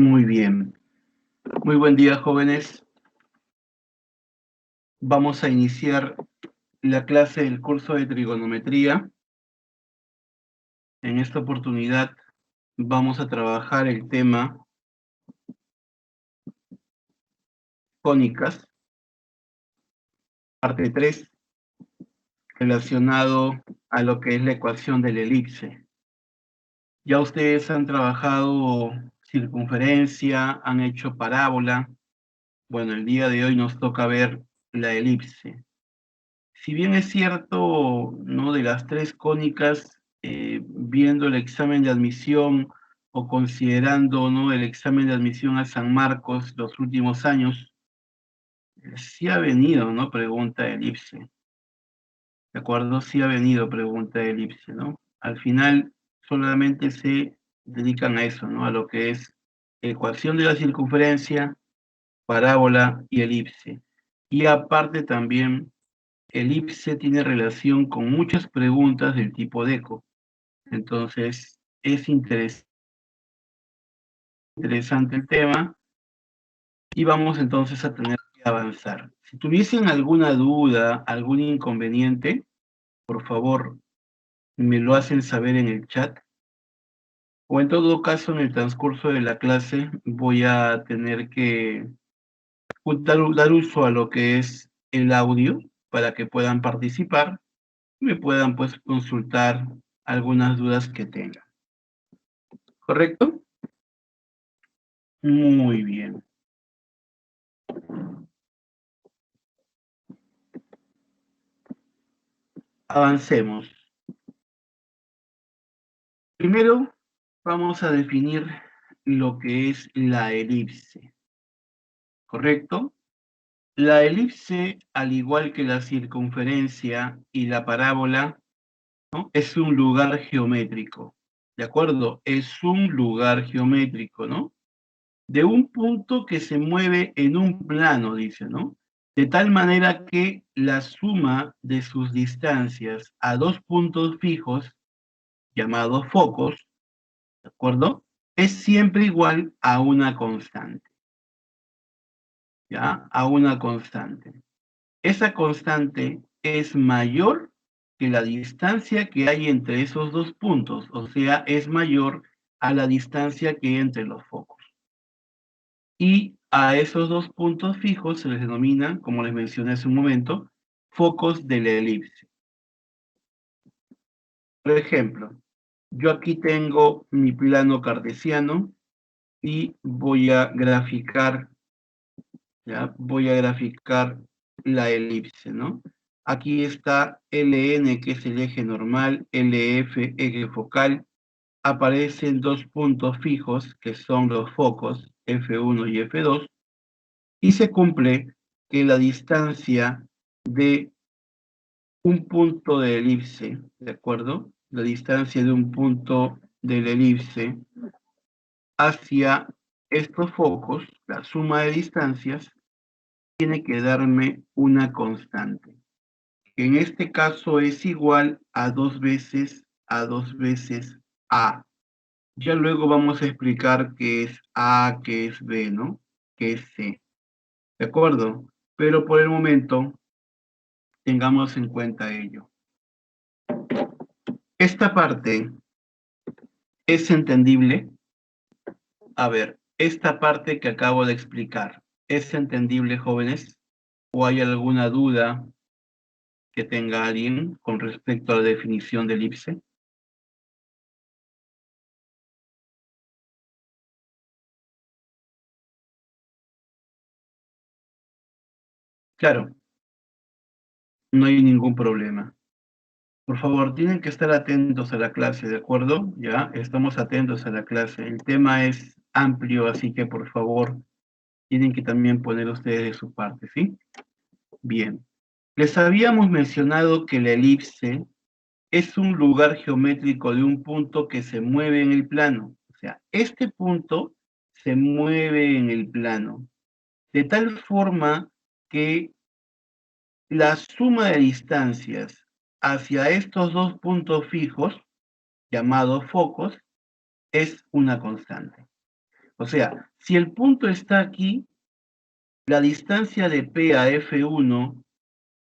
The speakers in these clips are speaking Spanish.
Muy bien. Muy buen día, jóvenes. Vamos a iniciar la clase del curso de trigonometría. En esta oportunidad vamos a trabajar el tema cónicas, parte 3, relacionado a lo que es la ecuación de la elipse. Ya ustedes han trabajado circunferencia, han hecho parábola. Bueno, el día de hoy nos toca ver la elipse. Si bien es cierto, ¿no? De las tres cónicas, viendo el examen de admisión o considerando, ¿no? El examen de admisión a San Marcos los últimos años, sí ha venido, ¿no? Pregunta de elipse. ¿De acuerdo? Sí ha venido pregunta de elipse, ¿no? Al final solamente se dedican a eso, ¿no? A lo que es ecuación de la circunferencia, parábola y elipse. Y aparte también elipse tiene relación con muchas preguntas del tipo DECO. Entonces, es interesante el tema y vamos entonces a tener que avanzar. Si tuviesen alguna duda, algún inconveniente, por favor, me lo hacen saber en el chat. O en todo caso, en el transcurso de la clase, voy a tener que dar uso a lo que es el audio para que puedan participar y me puedan pues consultar algunas dudas que tengan. ¿Correcto? Muy bien. Avancemos. Primero, vamos a definir lo que es la elipse. ¿Correcto? La elipse, al igual que la circunferencia y la parábola, ¿no? Es un lugar geométrico. ¿De acuerdo? Es un lugar geométrico, ¿no? De un punto que se mueve en un plano, dice, ¿no? De tal manera que la suma de sus distancias a dos puntos fijos, llamados focos, ¿de acuerdo? Es siempre igual a una constante, ¿ya? A una constante. Esa constante es mayor que la distancia que hay entre esos dos puntos, o sea, es mayor a la distancia que hay entre los focos. Y a esos dos puntos fijos se les denomina, como les mencioné hace un momento, focos de la elipse. Por ejemplo, yo aquí tengo mi plano cartesiano y voy a graficar, ¿ya? Voy a graficar la elipse, ¿no? Aquí está LN, que es el eje normal, LF, eje focal. Aparecen dos puntos fijos, que son los focos, F1 y F2, y se cumple que la distancia de un punto de elipse, ¿de acuerdo? La distancia de un punto de la elipse hacia estos focos, la suma de distancias, tiene que darme una constante, que en este caso es igual a dos veces A. Ya luego vamos a explicar qué es A, qué es B, ¿no? Qué es C. ¿De acuerdo? Pero por el momento, tengamos en cuenta ello. Esta parte es entendible. A ver, esta parte que acabo de explicar, ¿es entendible, jóvenes? ¿O hay alguna duda que tenga alguien con respecto a la definición de elipse? Claro, no hay ningún problema. Por favor, tienen que estar atentos a la clase, ¿de acuerdo? Ya, estamos atentos a la clase. El tema es amplio, así que por favor, tienen que también poner ustedes de su parte, ¿sí? Bien. Les habíamos mencionado que la elipse es un lugar geométrico de un punto que se mueve en el plano. O sea, este punto se mueve en el plano, de tal forma que la suma de distancias hacia estos dos puntos fijos, llamados focos, es una constante. O sea, si el punto está aquí, la distancia de P a F1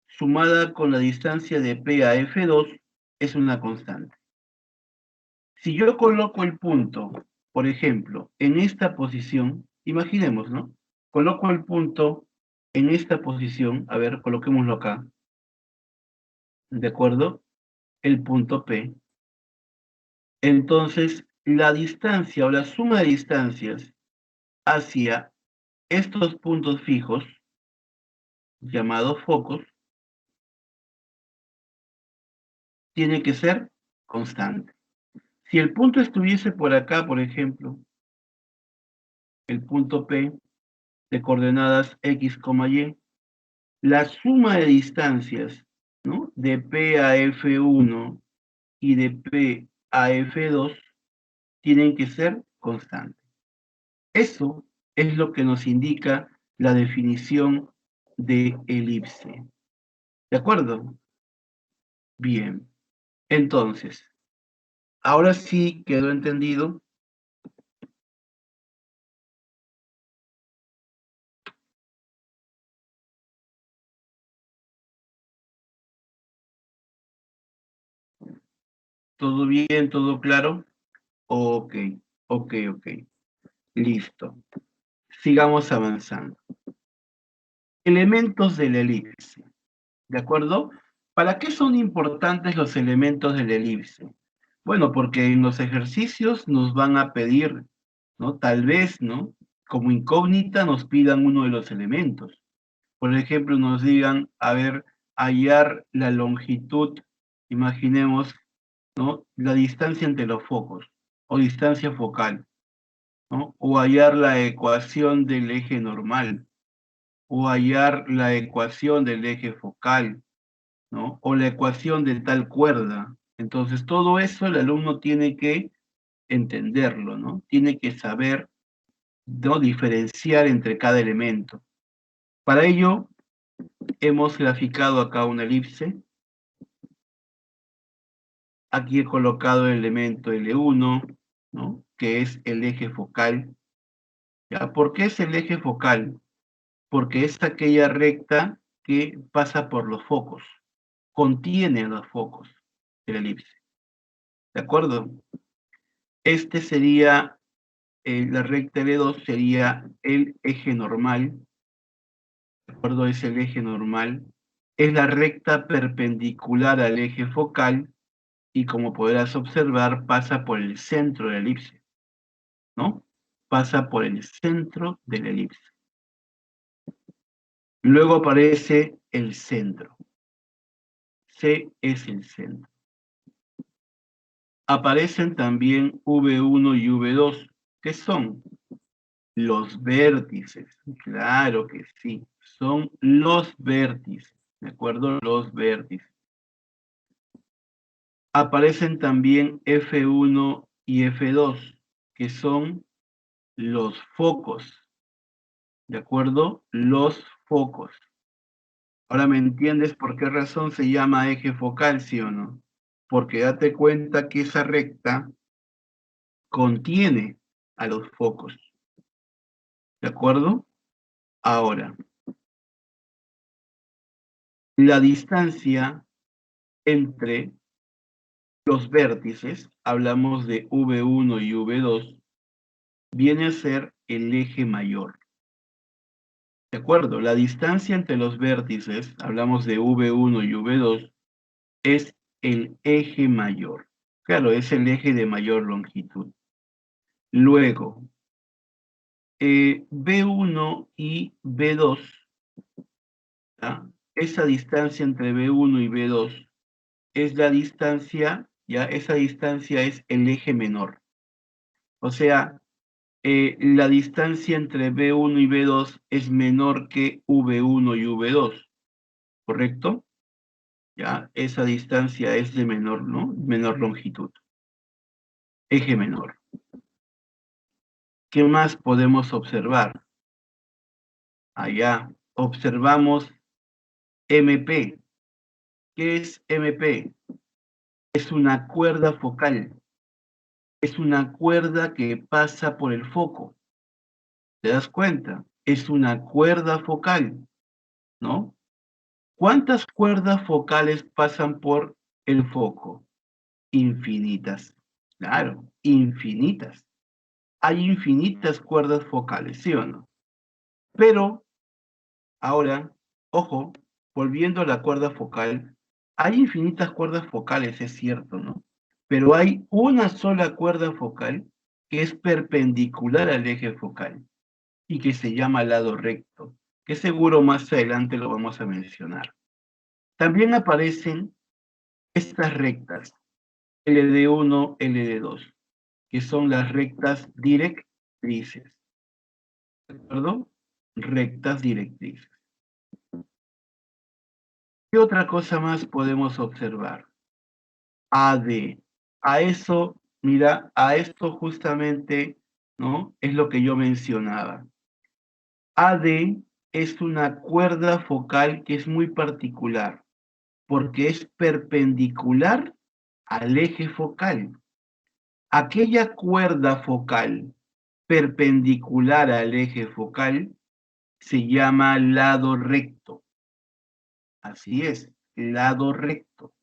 sumada con la distancia de P a F2 es una constante. Si yo coloco el punto, por ejemplo, en esta posición, imaginemos, ¿no? Coloco el punto en esta posición, a ver, coloquémoslo acá, ¿de acuerdo? El punto P. Entonces, la distancia o la suma de distancias hacia estos puntos fijos, llamados focos, tiene que ser constante. Si el punto estuviese por acá, por ejemplo, el punto P de coordenadas X, Y, la suma de distancias, ¿no? De P a F1 y de P a F2 tienen que ser constantes. Eso es lo que nos indica la definición de elipse. ¿De acuerdo? Bien. Entonces, ahora sí quedó entendido. ¿Todo bien? ¿Todo claro? Ok, ok. Listo. Sigamos avanzando. Elementos de la elipse. ¿De acuerdo? ¿Para qué son importantes los elementos de la elipse? Bueno, porque en los ejercicios nos van a pedir, ¿no? Tal vez, ¿no? Como incógnita nos pidan uno de los elementos. Por ejemplo, nos digan, a ver, hallar la longitud, imaginemos, ¿no? La distancia entre los focos, o distancia focal, ¿no? O hallar la ecuación del eje normal, o hallar la ecuación del eje focal, ¿no? O la ecuación de tal cuerda. Entonces, todo eso el alumno tiene que entenderlo, ¿no? Tiene que saber, ¿no? Diferenciar entre cada elemento. Para ello, hemos graficado acá una elipse. Aquí he colocado el elemento L1, ¿no? Que es el eje focal. ¿Ya? ¿Por qué es el eje focal? Porque es aquella recta que pasa por los focos, contiene los focos de la elipse. ¿De acuerdo? Este sería, la recta L2 sería el eje normal. ¿De acuerdo? Es el eje normal. Es la recta perpendicular al eje focal y como podrás observar pasa por el centro de la elipse, ¿no? Pasa por el centro de la elipse. Luego aparece el centro. C es el centro. Aparecen también V1 y V2, que son los vértices. Claro que sí, son los vértices, ¿de acuerdo? Los vértices. Aparecen también F1 y F2, que son los focos, ¿de acuerdo? Los focos. Ahora me entiendes por qué razón se llama eje focal, ¿sí o no? Porque date cuenta que esa recta contiene a los focos, ¿de acuerdo? Ahora, la distancia entre los vértices, hablamos de V1 y V2, viene a ser el eje mayor. ¿De acuerdo? La distancia entre los vértices, hablamos de V1 y V2, es el eje mayor. Claro, es el eje de mayor longitud. Luego, B1 y B2, ¿ya? Esa distancia entre B1 y B2 es la distancia, ya esa distancia es el eje menor. O sea, la distancia entre B1 y B2 es menor que V1 y V2, ¿correcto? Ya, esa distancia es de menor, ¿no? Menor longitud. Eje menor. ¿Qué más podemos observar? Allá observamos MP. ¿Qué es MP? Es una cuerda focal. Es una cuerda que pasa por el foco. ¿Te das cuenta? Es una cuerda focal, ¿no? ¿Cuántas cuerdas focales pasan por el foco? Infinitas. Claro, infinitas. Hay infinitas cuerdas focales, ¿sí o no? Pero ahora, ojo, volviendo a la cuerda focal, hay infinitas cuerdas focales, es cierto, ¿no? Pero hay una sola cuerda focal que es perpendicular al eje focal y que se llama lado recto, que seguro más adelante lo vamos a mencionar. También aparecen estas rectas, LD1, LD2, que son las rectas directrices. ¿De acuerdo? Rectas directrices. ¿Qué otra cosa más podemos observar? AD. A eso, mira, a esto justamente, ¿no? Es lo que yo mencionaba. AD es una cuerda focal que es muy particular, porque es perpendicular al eje focal. Aquella cuerda focal perpendicular al eje focal se llama lado recto. Así es, lado recto.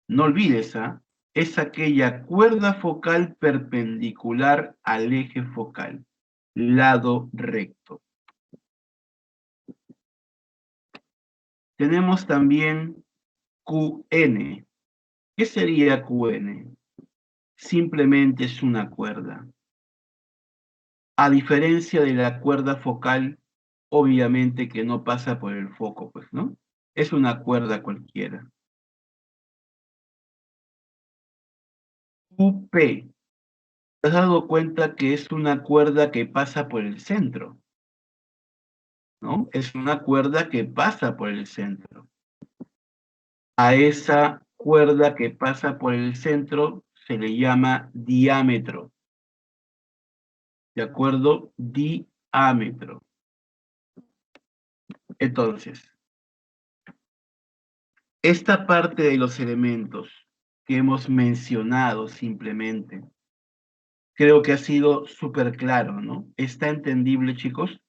No olvides, ¿ah? Es aquella cuerda focal perpendicular al eje focal, lado recto. Tenemos también QN. ¿Qué sería QN? Simplemente es una cuerda. A diferencia de la cuerda focal, obviamente que no pasa por el foco, pues, ¿no? Es una cuerda cualquiera. UP. ¿Te has dado cuenta que es una cuerda que pasa por el centro? ¿No? Es una cuerda que pasa por el centro. A esa cuerda que pasa por el centro se le llama diámetro. ¿De acuerdo? Diámetro. Entonces, esta parte de los elementos que hemos mencionado simplemente, creo que ha sido súper claro, ¿no? ¿Está entendible, chicos?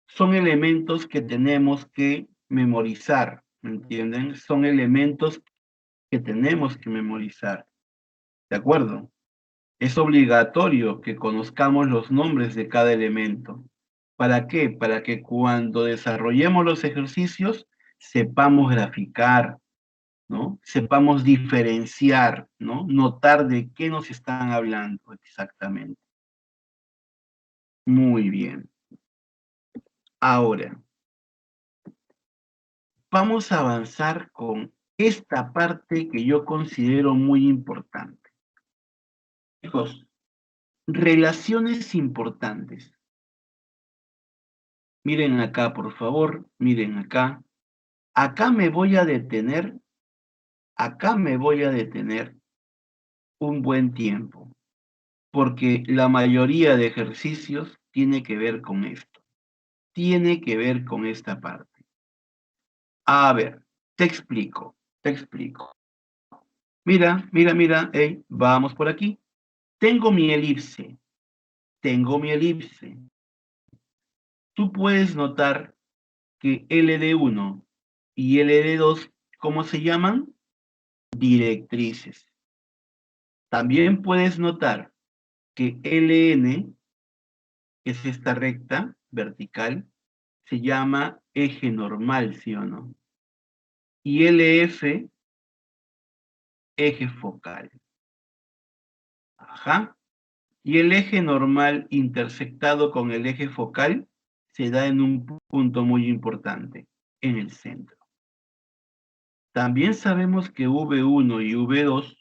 Son elementos que tenemos que memorizar, ¿me entienden? Son elementos que tenemos que memorizar, ¿de acuerdo? Es obligatorio que conozcamos los nombres de cada elemento. ¿Para qué? Para que cuando desarrollemos los ejercicios sepamos graficar, ¿no? Sepamos diferenciar, ¿no? Notar de qué nos están hablando exactamente. Muy bien. Ahora, vamos a avanzar con esta parte que yo considero muy importante. Chicos, relaciones importantes. Miren acá, por favor, miren acá. Acá me voy a detener, acá me voy a detener un buen tiempo, porque la mayoría de ejercicios tiene que ver con esto, tiene que ver con esta parte. A ver, te explico, te explico. Mira, mira, mira, hey, vamos por aquí. Tengo mi elipse, tengo mi elipse. Tú puedes notar que LD1 y LD2, ¿cómo se llaman? Directrices. También puedes notar que LN, que es esta recta vertical, se llama eje normal, ¿sí o no? Y LF, eje focal. Ajá. Y el eje normal intersectado con el eje focal se da en un punto muy importante, en el centro. También sabemos que V1 y V2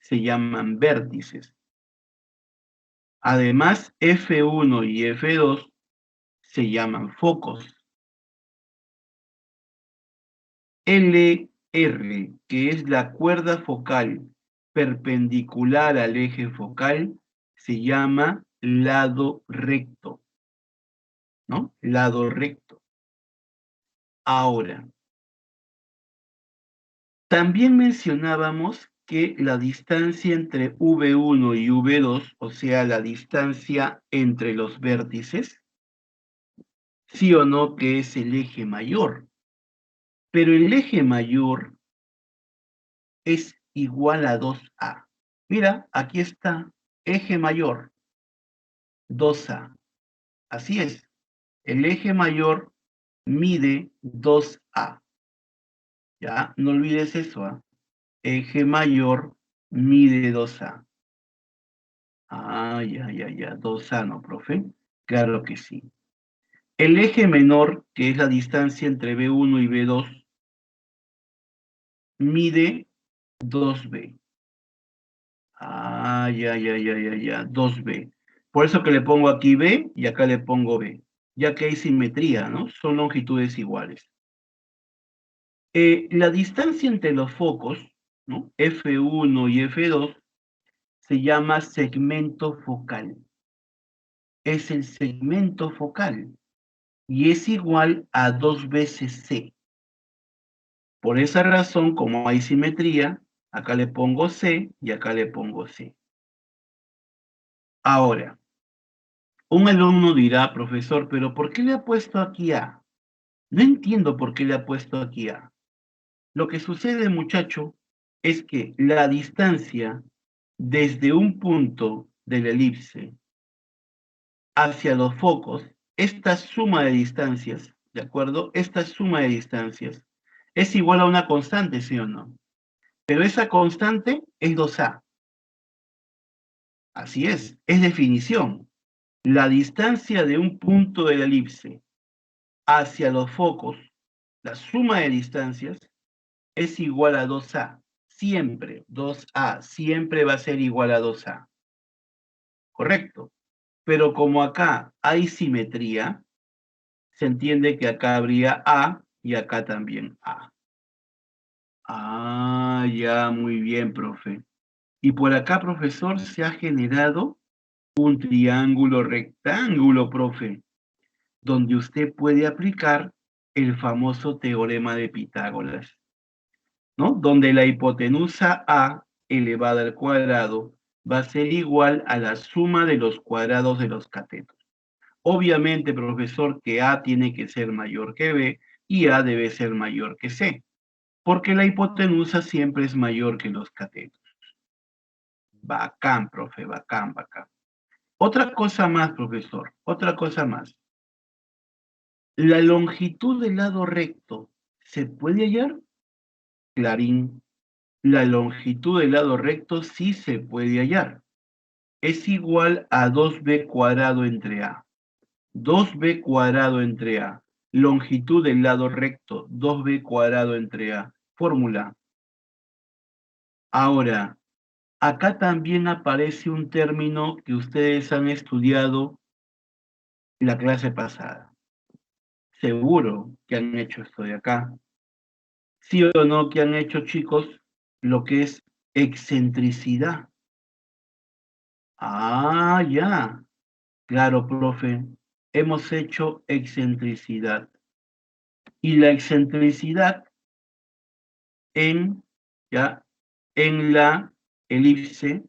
se llaman vértices. Además, F1 y F2 se llaman focos. LR, que es la cuerda focal perpendicular al eje focal, se llama lado recto, ¿no? Lado recto. Ahora, también mencionábamos que la distancia entre V1 y V2, o sea, la distancia entre los vértices, sí o no que es el eje mayor. Pero el eje mayor es igual a 2A. Mira, aquí está, eje mayor, 2A. Así es, el eje mayor mide 2A. Ya, no olvides eso, ¿ah? Eje mayor mide 2A. Ah, ya, 2A, ¿no, profe? Claro que sí. El eje menor, que es la distancia entre B1 y B2, mide 2B. Ah, ya, 2B. Por eso que le pongo aquí B y acá le pongo B, ya que hay simetría, ¿no? Son longitudes iguales. La distancia entre los focos, ¿no? F1 y F2, se llama segmento focal. Es el segmento focal y es igual a 2 veces C. Por esa razón, como hay simetría, acá le pongo C y acá le pongo C. Ahora, un alumno dirá, profesor, pero ¿por qué le ha puesto aquí A? No entiendo por qué le ha puesto aquí A. Lo que sucede, muchacho, es que la distancia desde un punto de la elipse hacia los focos, esta suma de distancias, ¿de acuerdo? Esta suma de distancias es igual a una constante, ¿sí o no? Pero esa constante es 2A. Así es definición. La distancia de un punto de la elipse hacia los focos, la suma de distancias, es igual a 2A. Siempre, 2A, siempre va a ser igual a 2A. Correcto. Pero como acá hay simetría, se entiende que acá habría A y acá también A. Ah, ya, muy bien, profe. Y por acá, profesor, se ha generado un triángulo rectángulo, profe, donde usted puede aplicar el famoso teorema de Pitágoras, ¿no? Donde la hipotenusa A elevada al cuadrado va a ser igual a la suma de los cuadrados de los catetos. Obviamente, profesor, que A tiene que ser mayor que B y A debe ser mayor que C, porque la hipotenusa siempre es mayor que los catetos. Bacán, profe, bacán. Otra cosa más, profesor, otra cosa más. ¿La longitud del lado recto se puede hallar? Clarín, la longitud del lado recto sí se puede hallar. Es igual a 2b cuadrado entre A. 2b cuadrado entre A. Longitud del lado recto, 2b cuadrado entre A. Fórmula. Ahora, acá también aparece un término que ustedes han estudiado la clase pasada. Seguro que han hecho esto de acá. ¿Sí o no que han hecho, chicos, lo que es excentricidad? Ah, ya. Claro, profe. Hemos hecho excentricidad. Y la excentricidad en, ya, en la elipse,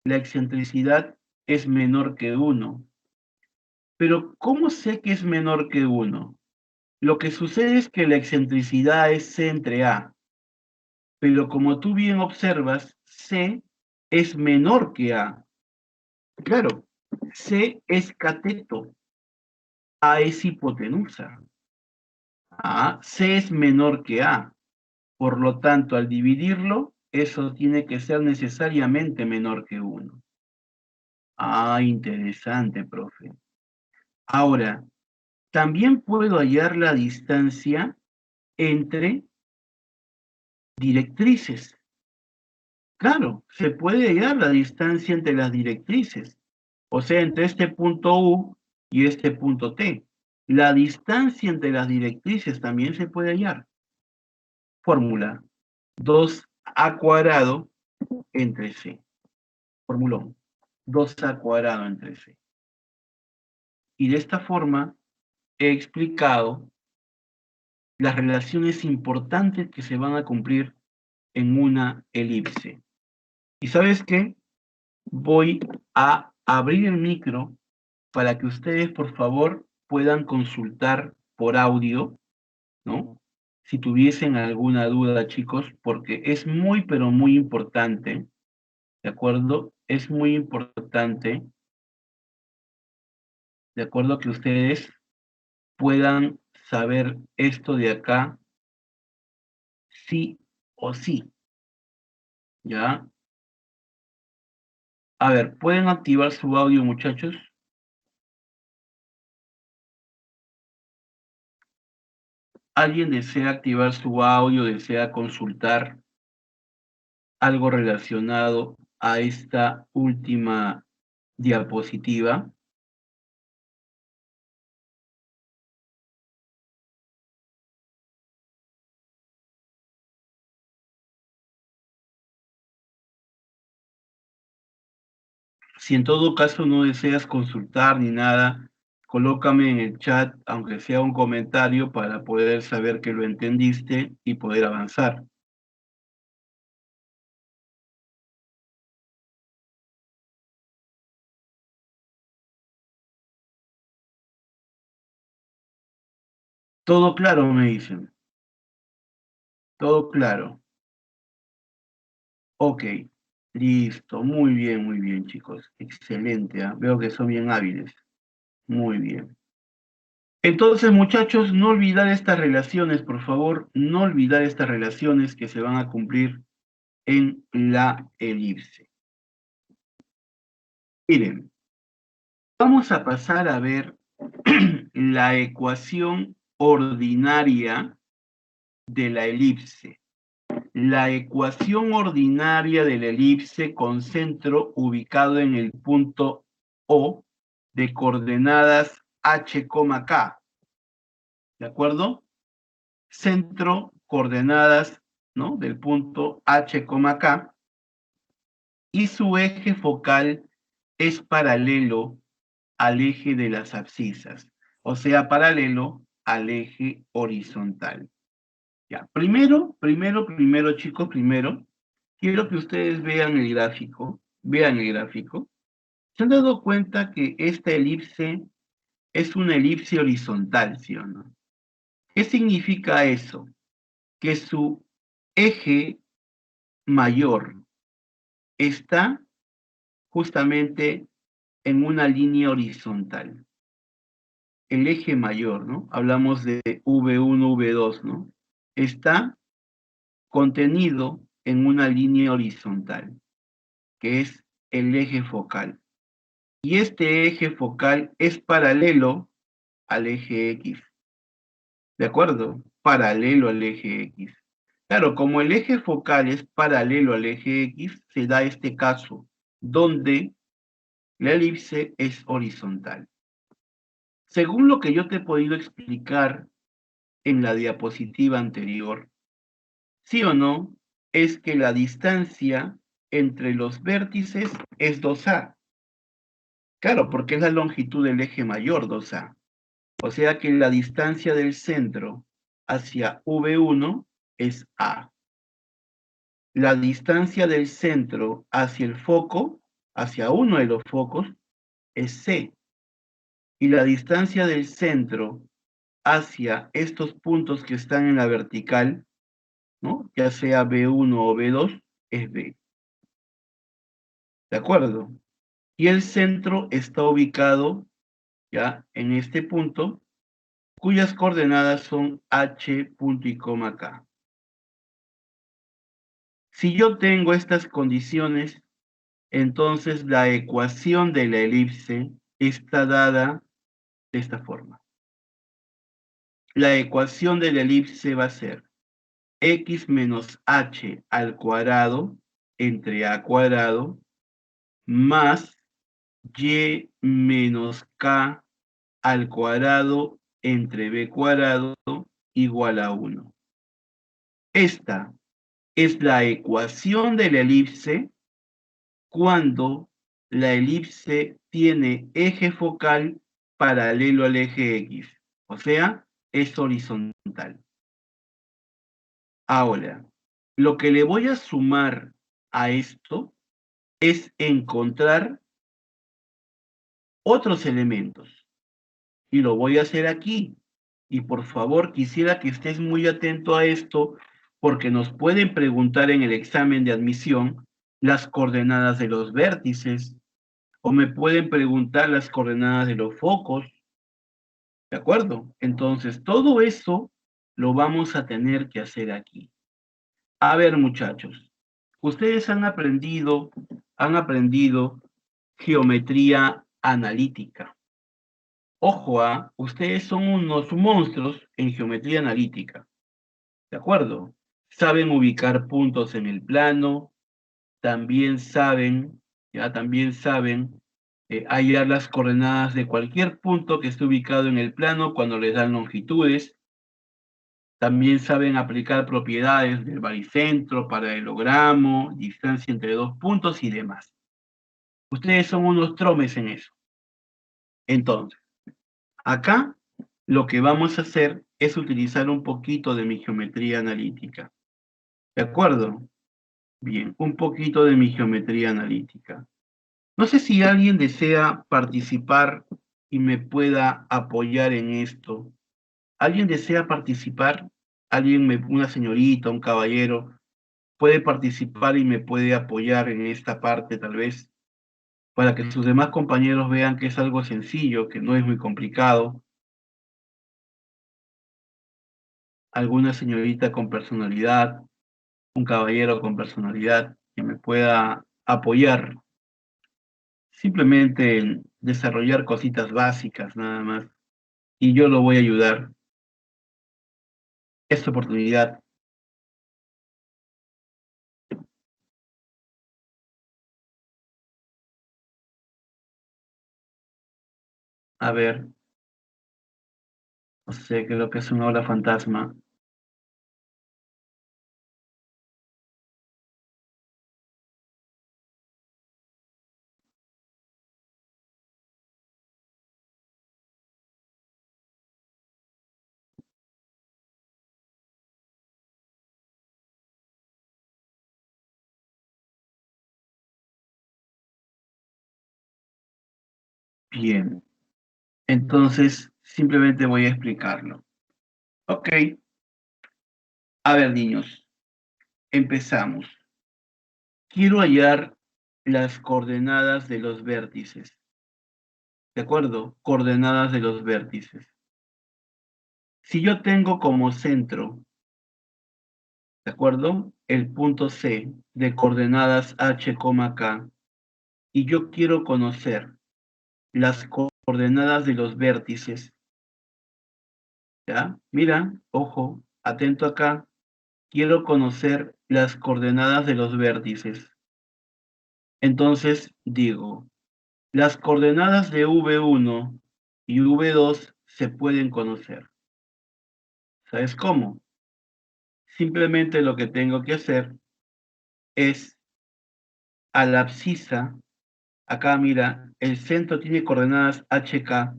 la excentricidad es menor que 1. Pero ¿cómo sé que es menor que 1? Lo que sucede es que la excentricidad es C entre A. Pero como tú bien observas, C es menor que A. Claro, C es cateto, A es hipotenusa. C es menor que A. Por lo tanto, al dividirlo, eso tiene que ser necesariamente menor que 1. Interesante, profe. Ahora, también puedo hallar la distancia entre directrices. Claro, se puede hallar la distancia entre las directrices, o sea, entre este punto U y este punto T. La distancia entre las directrices también se puede hallar. Fórmula 2a cuadrado entre C. Formulón 2a cuadrado entre C. Y de esta forma he explicado las relaciones importantes que se van a cumplir en una elipse. ¿Y sabes qué? Voy a abrir el micro para que ustedes, por favor, puedan consultar por audio, ¿no? Si tuviesen alguna duda, chicos, porque es muy, pero muy importante, ¿de acuerdo? Es muy importante, ¿de acuerdo? Que ustedes puedan saber esto de acá, sí o sí, ¿ya? A ver, ¿pueden activar su audio, muchachos? ¿Alguien desea activar su audio, desea consultar algo relacionado a esta última diapositiva? Si en todo caso no deseas consultar ni nada, colócame en el chat, aunque sea un comentario, para poder saber que lo entendiste y poder avanzar. Todo claro, me dicen. Todo claro. Ok. Listo. Muy bien, chicos. Excelente. Veo que son bien hábiles. Muy bien. Entonces, muchachos, no olvidar estas relaciones, por favor, no olvidar estas relaciones que se van a cumplir en la elipse. Miren, vamos a pasar a ver la ecuación ordinaria de la elipse. La ecuación ordinaria de la elipse con centro ubicado en el punto O de coordenadas h, k. ¿De acuerdo? Centro, coordenadas, ¿no? Del punto h, k. Y su eje focal es paralelo al eje de las abscisas, o sea, paralelo al eje horizontal. Ya, primero, chicos, quiero que ustedes vean el gráfico. ¿Se han dado cuenta que esta elipse es una elipse horizontal, sí o no? ¿Qué significa eso? Que su eje mayor está justamente en una línea horizontal. El eje mayor, ¿no? Hablamos de V1, V2, ¿no? Está contenido en una línea horizontal, que es el eje focal. Y este eje focal es paralelo al eje X. ¿De acuerdo? Paralelo al eje X. Claro, como el eje focal es paralelo al eje X, se da este caso, donde la elipse es horizontal. Según lo que yo te he podido explicar en la diapositiva anterior, sí o no, es que la distancia entre los vértices es 2A. Claro, porque es la longitud del eje mayor 2A. O sea que la distancia del centro hacia V1 es A. La distancia del centro hacia el foco, hacia uno de los focos, es C. Y la distancia del centro hacia estos puntos que están en la vertical, ¿no? Ya sea B1 o B2, es B. ¿De acuerdo? Y el centro está ubicado ya en este punto, cuyas coordenadas son H, punto y coma K. Si yo tengo estas condiciones, entonces la ecuación de la elipse está dada de esta forma. La ecuación de la elipse va a ser x menos h al cuadrado entre a cuadrado más y menos k al cuadrado entre b cuadrado igual a 1. Esta es la ecuación de la elipse cuando la elipse tiene eje focal paralelo al eje X, o sea, es horizontal. Ahora, lo que le voy a sumar a esto es encontrar otros elementos. Y lo voy a hacer aquí. Y por favor, quisiera que estés muy atento a esto, porque nos pueden preguntar en el examen de admisión las coordenadas de los vértices, o me pueden preguntar las coordenadas de los focos, ¿de acuerdo? Entonces, todo eso lo vamos a tener que hacer aquí. A ver, muchachos, ustedes han aprendido geometría analítica. Ojo, ustedes son unos monstruos en geometría analítica, ¿de acuerdo? Saben ubicar puntos en el plano, también saben, también saben hallar las coordenadas de cualquier punto que esté ubicado en el plano cuando les dan longitudes. También saben aplicar propiedades del baricentro, paralelogramo, distancia entre dos puntos y demás. Ustedes son unos tromes en eso. Entonces, acá lo que vamos a hacer es utilizar un poquito de mi geometría analítica. ¿De acuerdo? Bien, un poquito de mi geometría analítica. No sé si alguien desea participar y me pueda apoyar en esto. ¿Alguien desea participar? Una señorita, un caballero, puede participar y me puede apoyar en esta parte tal vez, para que sus demás compañeros vean que es algo sencillo, que no es muy complicado. Alguna señorita con personalidad, un caballero con personalidad que me pueda apoyar, simplemente en desarrollar cositas básicas nada más, y yo lo voy a ayudar. Esta oportunidad, a ver, no sé, creo que es una ola fantasma. Bien, entonces simplemente voy a explicarlo. Ok, a ver, niños, empezamos. Quiero hallar las coordenadas de los vértices. ¿De acuerdo? Coordenadas de los vértices. Si yo tengo como centro, ¿de acuerdo? El punto C de coordenadas H, K, y yo quiero conocer las coordenadas de los vértices, ¿ya? Mira, ojo, atento acá. Quiero conocer las coordenadas de los vértices. Entonces digo, las coordenadas de V1 y V2 se pueden conocer. ¿Sabes cómo? Simplemente lo que tengo que hacer es a la abscisa, acá mira, el centro tiene coordenadas HK,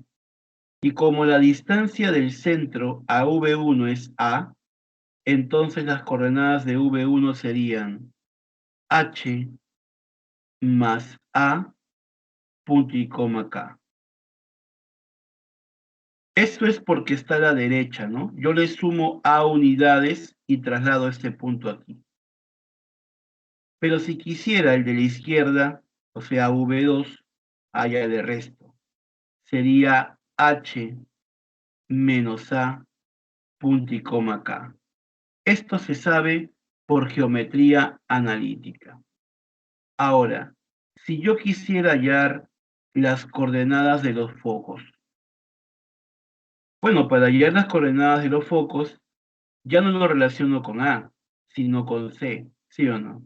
y como la distancia del centro a V1 es A, entonces las coordenadas de V1 serían H más A, punto y coma K. Esto es porque está a la derecha, ¿no? Yo le sumo A unidades y traslado este punto aquí. Pero si quisiera el de la izquierda, o sea, V2, allá de resto, sería H menos A, punto y coma K. Esto se sabe por geometría analítica. Ahora, si yo quisiera hallar las coordenadas de los focos, bueno, para hallar las coordenadas de los focos, ya no lo relaciono con A, sino con C, ¿sí o no?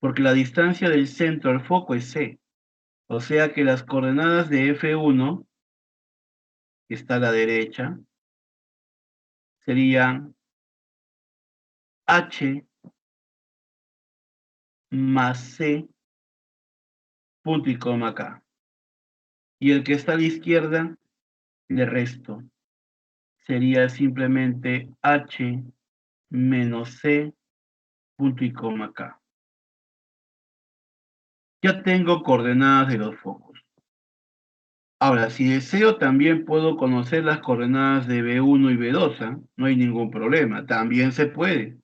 Porque la distancia del centro al foco es C. O sea que las coordenadas de F1, que está a la derecha, serían H más C, punto y coma K. Y el que está a la izquierda, le resto. Sería simplemente H menos C, punto y coma K. Ya tengo coordenadas de los focos. Ahora, si deseo, también puedo conocer las coordenadas de B1 y B2, ¿ah? No hay ningún problema, también se puede.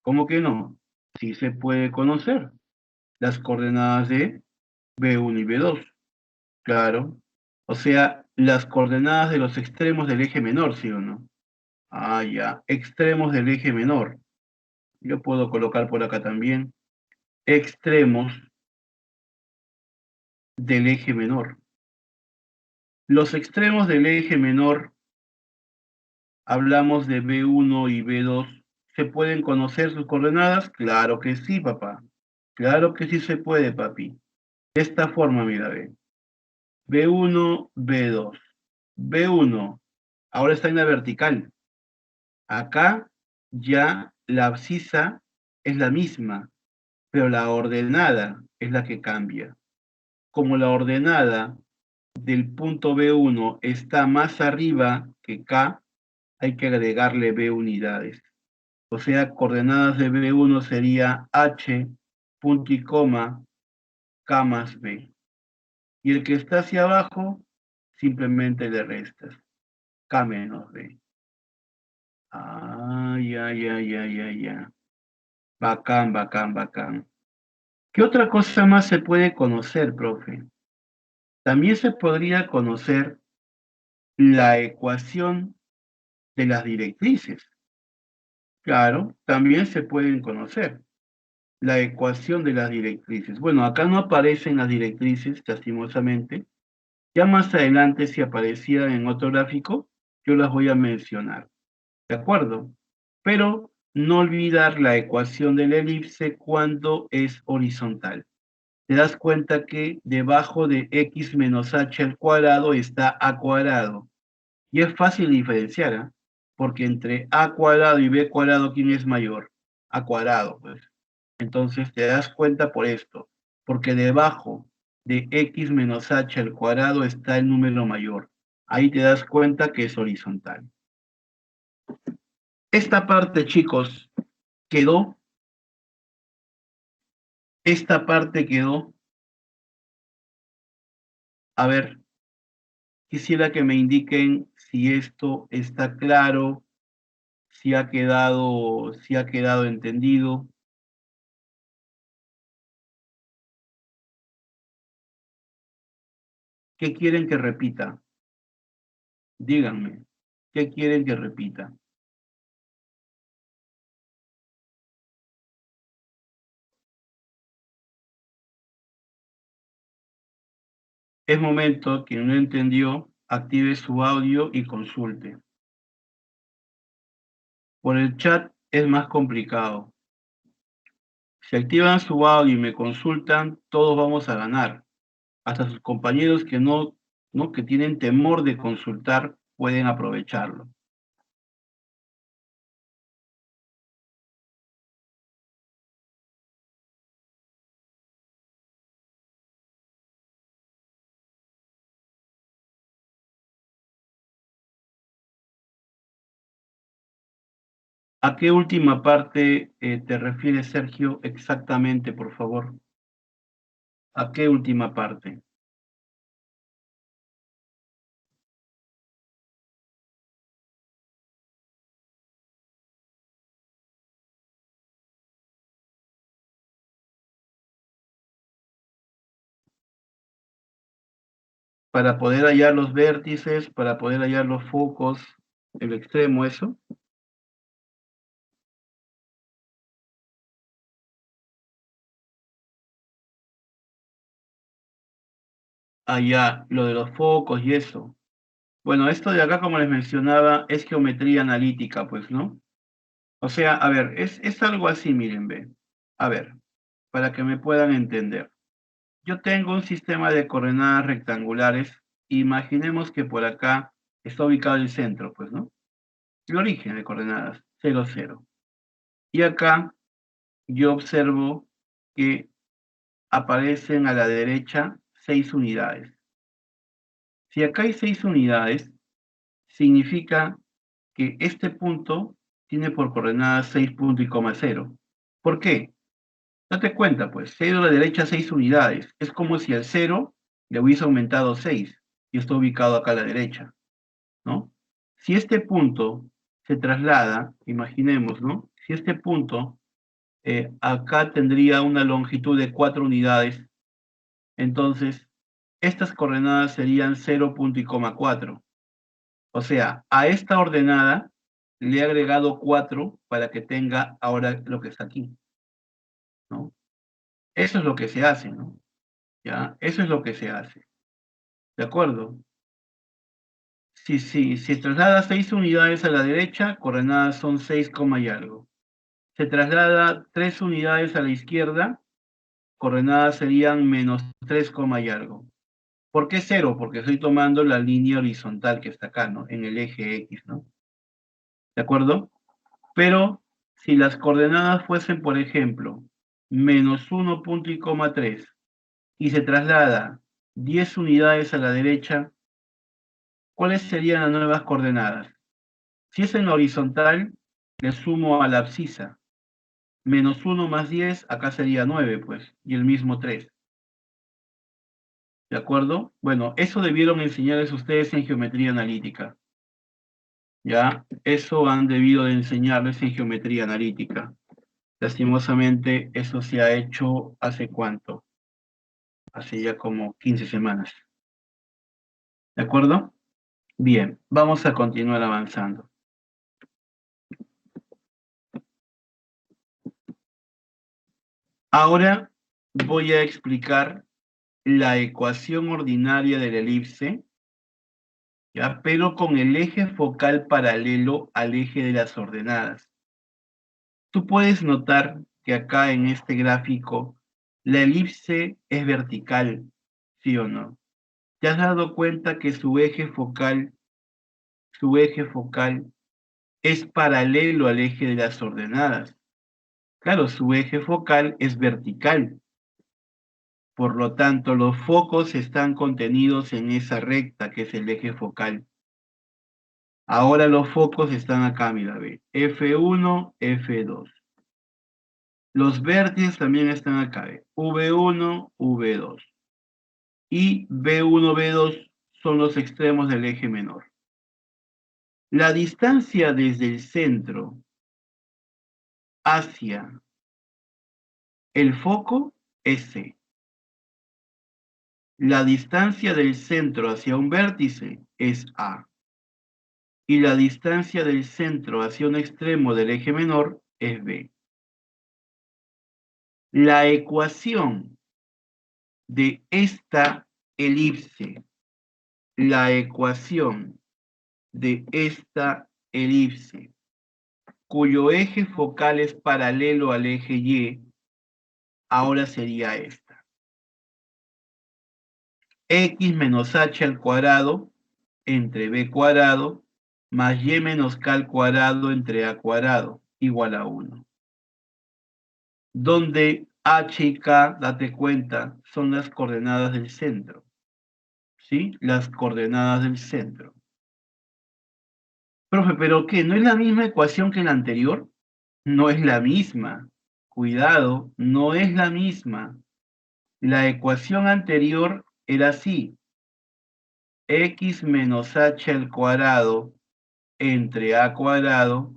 ¿Cómo que no? Sí se puede conocer las coordenadas de B1 y B2, claro. O sea, las coordenadas de los extremos del eje menor, ¿sí o no? Ah, ya, extremos del eje menor. Yo puedo colocar por acá también extremos del eje menor. Los extremos del eje menor, hablamos de B1 y B2. ¿Se pueden conocer sus coordenadas? Claro que sí, papá. Claro que sí se puede, papi. De esta forma, mira, ve. B1, B2. B1, ahora está en la vertical. Acá ya la abscisa es la misma, pero la ordenada es la que cambia. Como la ordenada del punto B1 está más arriba que K, hay que agregarle B unidades. O sea, coordenadas de B1 sería H, punto y coma, K más B. Y el que está hacia abajo, simplemente le restas K menos B. Ah, ya. Bacán, bacán, bacán. ¿Qué otra cosa más se puede conocer, profe? También se podría conocer la ecuación de las directrices. Claro, también se pueden conocer la ecuación de las directrices. Bueno, acá no aparecen las directrices, lastimosamente. Ya más adelante, si aparecieran en otro gráfico, yo las voy a mencionar. ¿De acuerdo? Pero no olvidar la ecuación de la elipse cuando es horizontal. Te das cuenta que debajo de x menos h al cuadrado está a cuadrado. Y es fácil diferenciar, ¿eh? Porque entre a cuadrado y b cuadrado, ¿quién es mayor? A cuadrado, pues. Entonces te das cuenta por esto, porque debajo de x menos h al cuadrado está el número mayor. Ahí te das cuenta que es horizontal. Esta parte, chicos, quedó. Esta parte quedó. A ver, quisiera que me indiquen si esto está claro, si ha quedado entendido. ¿Qué quieren que repita? Díganme, ¿qué quieren que repita? Es momento, quien no entendió, active su audio y consulte. Por el chat es más complicado. Si activan su audio y me consultan, todos vamos a ganar. Hasta sus compañeros que no, que tienen temor de consultar, pueden aprovecharlo. ¿A qué última parte te refieres, Sergio, exactamente, por favor? ¿A qué última parte? Para poder hallar los vértices, para poder hallar los focos, el extremo, eso. Allá, lo de los focos y eso. Bueno, esto de acá, como les mencionaba, es geometría analítica, pues, ¿no? O sea, a ver, es algo así, miren, ve. A ver, para que me puedan entender. Yo tengo un sistema de coordenadas rectangulares. Imaginemos que por acá está ubicado el centro, pues, ¿no? El origen de coordenadas, 0, 0. Y acá yo observo que aparecen a la derecha 6 unidades. Si acá hay 6 unidades, significa que este punto tiene por coordenadas 6 punto y coma 0. ¿Por qué? Date cuenta, pues, se ha ido a la derecha 6 unidades. Es como si al 0 le hubiese aumentado 6 y está ubicado acá a la derecha, ¿no? Si este punto se traslada, imaginemos, ¿no? Si este punto acá tendría una longitud de 4 unidades, entonces estas coordenadas serían 0, punto y coma 4. O sea, a esta ordenada le he agregado 4 para que tenga ahora lo que está aquí, ¿no? Eso es lo que se hace, ¿no? ¿Ya? Eso es lo que se hace. ¿De acuerdo? Si traslada 6 unidades a la derecha, coordenadas son 6, y algo. Se traslada 3 unidades a la izquierda, coordenadas serían menos 3, y algo. ¿Por qué 0? Porque estoy tomando la línea horizontal que está acá, ¿no? En el eje X, ¿no? ¿De acuerdo? Pero si las coordenadas fuesen, por ejemplo, menos 1, punto y coma 3, y se traslada 10 unidades a la derecha, ¿cuáles serían las nuevas coordenadas? Si es en la horizontal, le sumo a la abscisa. Menos 1 más 10, acá sería 9, pues, y el mismo 3. ¿De acuerdo? Bueno, eso debieron enseñarles ustedes en geometría analítica. ¿Ya? Eso han debido de enseñarles en geometría analítica. Lastimosamente, eso se ha hecho ¿hace cuánto? Hace ya como 15 semanas. ¿De acuerdo? Bien, vamos a continuar avanzando. Ahora voy a explicar la ecuación ordinaria de la elipse, ¿ya? Pero con el eje focal paralelo al eje de las ordenadas. Tú puedes notar que acá en este gráfico la elipse es vertical, ¿sí o no? ¿Te has dado cuenta que su eje focal es paralelo al eje de las ordenadas? Claro, su eje focal es vertical. Por lo tanto, los focos están contenidos en esa recta que es el eje focal. Ahora los focos están acá, mira, ve, F1, F2. Los vértices también están acá, ve, V1, V2. Y B1, B2 son los extremos del eje menor. La distancia desde el centro hacia el foco es C. La distancia del centro hacia un vértice es A. Y la distancia del centro hacia un extremo del eje menor es B. La ecuación de esta elipse, cuyo eje focal es paralelo al eje Y, ahora sería esta. X menos H al cuadrado entre B cuadrado más Y menos K al cuadrado entre A cuadrado igual a 1. Donde H y K, date cuenta, son las coordenadas del centro. ¿Sí? Las coordenadas del centro. Profe, ¿pero qué? ¿No es la misma ecuación que la anterior? No es la misma. Cuidado, no es la misma. La ecuación anterior era así. X menos H al cuadrado entre A cuadrado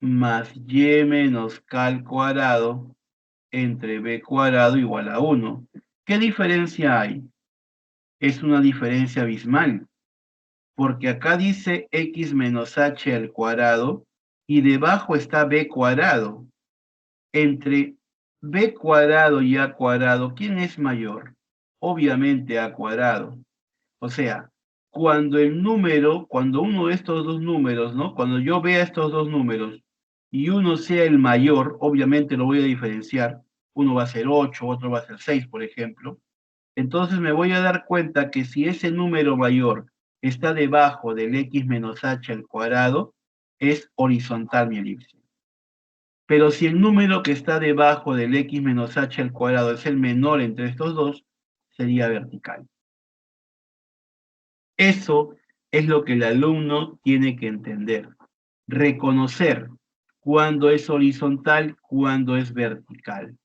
más Y menos K al cuadrado entre B cuadrado igual a 1. ¿Qué diferencia hay? Es una diferencia abismal, porque acá dice X menos H al cuadrado y debajo está B cuadrado. Entre B cuadrado y A cuadrado, ¿quién es mayor? Obviamente A cuadrado. O sea, cuando uno de estos dos números, ¿no? Cuando yo vea estos dos números y uno sea el mayor, obviamente lo voy a diferenciar. Uno va a ser 8, otro va a ser 6, por ejemplo. Entonces me voy a dar cuenta que si ese número mayor está debajo del X menos H al cuadrado, es horizontal mi elipse. Pero si el número que está debajo del X menos H al cuadrado es el menor entre estos dos, sería vertical. Eso es lo que el alumno tiene que entender. Reconocer cuándo es horizontal, cuándo es vertical.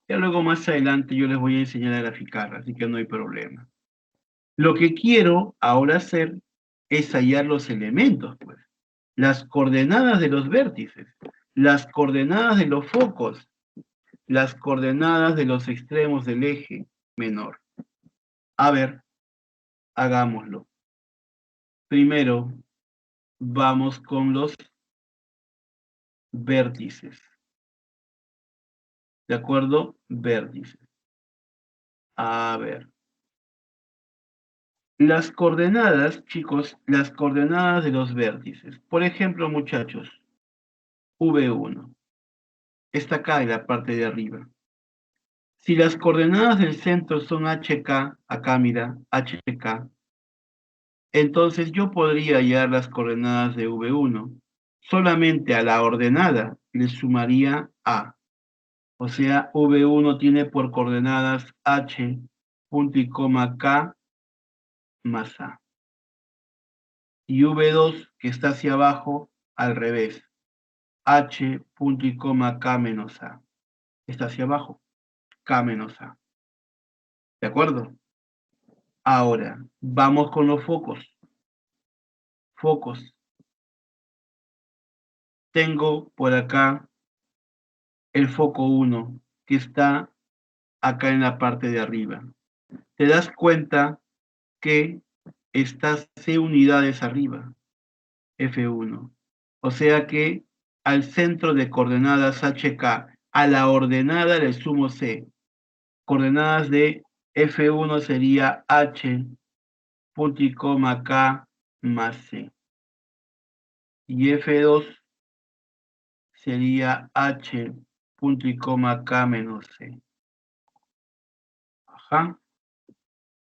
Ya luego más adelante yo les voy a enseñar a graficar, así que no hay problema. Lo que quiero ahora hacer es hallar los elementos, pues. Las coordenadas de los vértices, las coordenadas de los focos, las coordenadas de los extremos del eje menor. A ver, hagámoslo. Primero, vamos con los vértices. ¿De acuerdo? Vértices. A ver. Las coordenadas, chicos, las coordenadas de los vértices. Por ejemplo, muchachos, V1. Está acá en la parte de arriba. Si las coordenadas del centro son HK, acá mira, HK, entonces yo podría hallar las coordenadas de V1. Solamente a la ordenada le sumaría A. O sea, V1 tiene por coordenadas H, punto y coma K, más A. Y V2, que está hacia abajo, al revés. H, punto y coma K menos A. Está hacia abajo. K menos A. ¿De acuerdo? Ahora, vamos con los focos. Focos. Tengo por acá el foco 1, que está acá en la parte de arriba. Te das cuenta que está C unidades arriba, F1. O sea que al centro de coordenadas HK, a la ordenada le sumo C. Coordenadas de F1 sería H, punto y coma K más C. Y F2 sería H, punto y coma K menos C. Ajá.